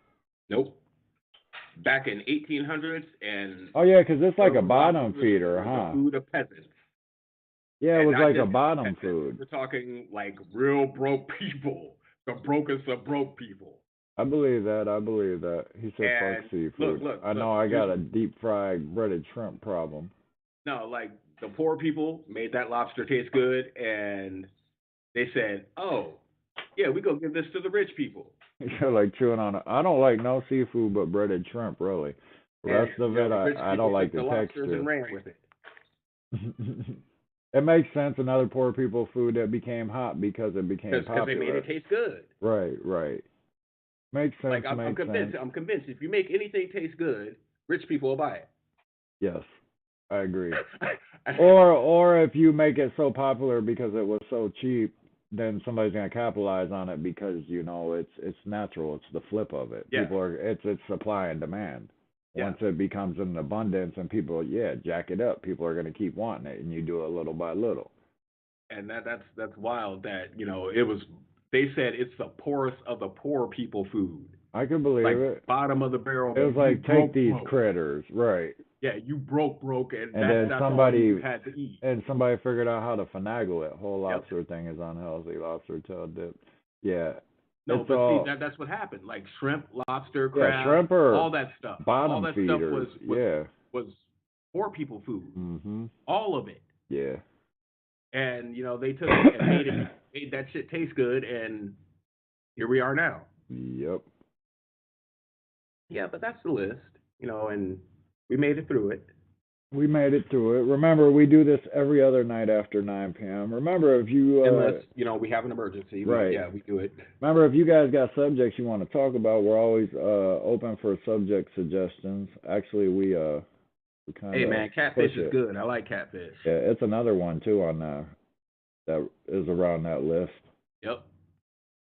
Speaker 2: Nope. Back in 1800s, and
Speaker 1: Oh yeah, 'cause it's like a
Speaker 2: lobster
Speaker 1: bottom feeder,
Speaker 2: was the
Speaker 1: huh?
Speaker 2: food of peasants.
Speaker 1: Yeah, it
Speaker 2: And
Speaker 1: was
Speaker 2: not
Speaker 1: like a
Speaker 2: just
Speaker 1: bottom
Speaker 2: peasants.
Speaker 1: food.
Speaker 2: We're talking like real broke people, the brokest of broke people.
Speaker 1: I believe that. I believe that. He said fuck
Speaker 2: And look,
Speaker 1: seafood.
Speaker 2: look,
Speaker 1: I
Speaker 2: look.
Speaker 1: know I
Speaker 2: Here's
Speaker 1: got a deep fried breaded shrimp problem.
Speaker 2: no, like the poor people made that lobster taste good, and they said, "Oh, yeah, we go give this to the rich people."
Speaker 1: You're like chewing on it. I don't like no seafood but breaded shrimp, really. The
Speaker 2: And
Speaker 1: rest of it,
Speaker 2: the rich
Speaker 1: I
Speaker 2: people
Speaker 1: don't like
Speaker 2: took
Speaker 1: the
Speaker 2: the lobsters and
Speaker 1: texture.
Speaker 2: ran with it.
Speaker 1: It makes sense in other poor people food that became hot because it became
Speaker 2: Because they made
Speaker 1: popular.
Speaker 2: it taste good.
Speaker 1: Right, right. Makes sense,
Speaker 2: Like I'm
Speaker 1: makes
Speaker 2: convinced.
Speaker 1: sense.
Speaker 2: I'm convinced if you make anything taste good, rich people will buy it.
Speaker 1: Yes, I agree. Or if you make it so popular because it was so cheap, then somebody's gonna capitalize on it because it's natural. It's the flip of it.
Speaker 2: Yeah,
Speaker 1: It's supply and demand.
Speaker 2: yeah,
Speaker 1: Once it becomes an abundance and people jack it up, people are gonna keep wanting it, and you do it little by little.
Speaker 2: and that's wild. That it was. They said it's the poorest of the poor people food,
Speaker 1: I can believe
Speaker 2: like
Speaker 1: it.
Speaker 2: bottom of the barrel.
Speaker 1: It was
Speaker 2: You
Speaker 1: like take
Speaker 2: broke
Speaker 1: these
Speaker 2: broke.
Speaker 1: critters, right?
Speaker 2: Yeah, you broke, and
Speaker 1: And then
Speaker 2: that's all you
Speaker 1: somebody
Speaker 2: had to eat.
Speaker 1: figured out how to finagle it. Whole
Speaker 2: Yep.
Speaker 1: lobster thing is unhealthy. Lobster tail dip. Yeah,
Speaker 2: No,
Speaker 1: it's
Speaker 2: but see
Speaker 1: all
Speaker 2: that's what happened. Like shrimp, lobster,
Speaker 1: yeah.
Speaker 2: crab,
Speaker 1: Shrimp are
Speaker 2: all that stuff. All
Speaker 1: bottom
Speaker 2: that stuff
Speaker 1: feeders.
Speaker 2: was
Speaker 1: Yeah.
Speaker 2: was poor people food.
Speaker 1: Mhm.
Speaker 2: All of it.
Speaker 1: Yeah.
Speaker 2: And they took it and made that shit taste good, and here we are now.
Speaker 1: Yep.
Speaker 2: Yeah, but that's the list, and we made it through it.
Speaker 1: We made it through it. Remember, we do this every other night after 9 p.m. Remember, if you
Speaker 2: Unless we have an emergency,
Speaker 1: right.
Speaker 2: we do it.
Speaker 1: Remember, if you guys got subjects you want to talk about, we're always open for subject suggestions. Actually, we kind
Speaker 2: Hey
Speaker 1: of
Speaker 2: man,
Speaker 1: push
Speaker 2: catfish is
Speaker 1: it.
Speaker 2: good. I like catfish.
Speaker 1: Yeah, it's another one too on that is around that list.
Speaker 2: Yep.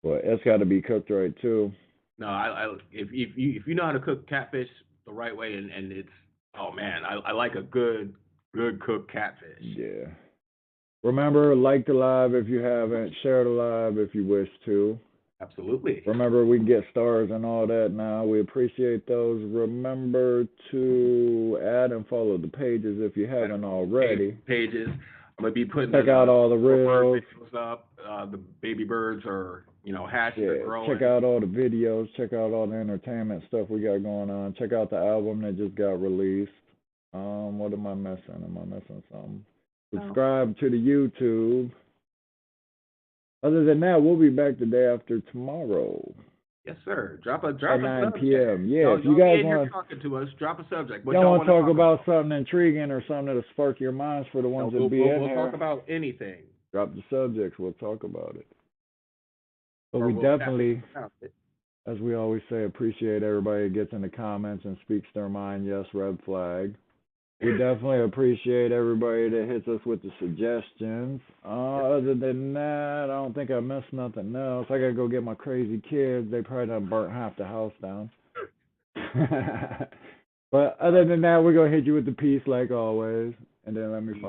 Speaker 1: But it's got to be cooked right too.
Speaker 2: No, if you know how to cook catfish the right way, and it's oh man, I like a good cooked catfish.
Speaker 1: Yeah. Remember, like the live if you haven't, share the live if you wish to.
Speaker 2: Absolutely.
Speaker 1: Remember, we get stars and all that now. We appreciate those. Remember to add and follow the pages if you haven't already.
Speaker 2: Pages. I'm gonna be putting
Speaker 1: Check out all the
Speaker 2: bird
Speaker 1: reels.
Speaker 2: videos up. The baby birds are hatched. They're growing.
Speaker 1: Check out all the videos. Check out all the entertainment stuff we got going on. Check out the album that just got released. What am I missing? Am I missing something? Subscribe to the YouTube. Other than that, we'll be back the day after tomorrow.
Speaker 2: Yes, sir. Drop a
Speaker 1: at 9
Speaker 2: subject.
Speaker 1: p.m. Yeah, if you guys want
Speaker 2: talking to us, drop a subject.
Speaker 1: y'all want to talk about something intriguing or something that'll spark your minds for the ones that be in
Speaker 2: we'll
Speaker 1: here,
Speaker 2: talk about anything.
Speaker 1: drop the subjects. We'll talk about it. But we definitely, as we always say, appreciate everybody that gets in the comments and speaks their mind. Yes, red flag. We definitely appreciate everybody that hits us with the suggestions. Other than that, I don't think I missed nothing else. I gotta go get my crazy kids. They probably done burnt half the house down. But other than that, we're gonna hit you with the peace like always. And then let me find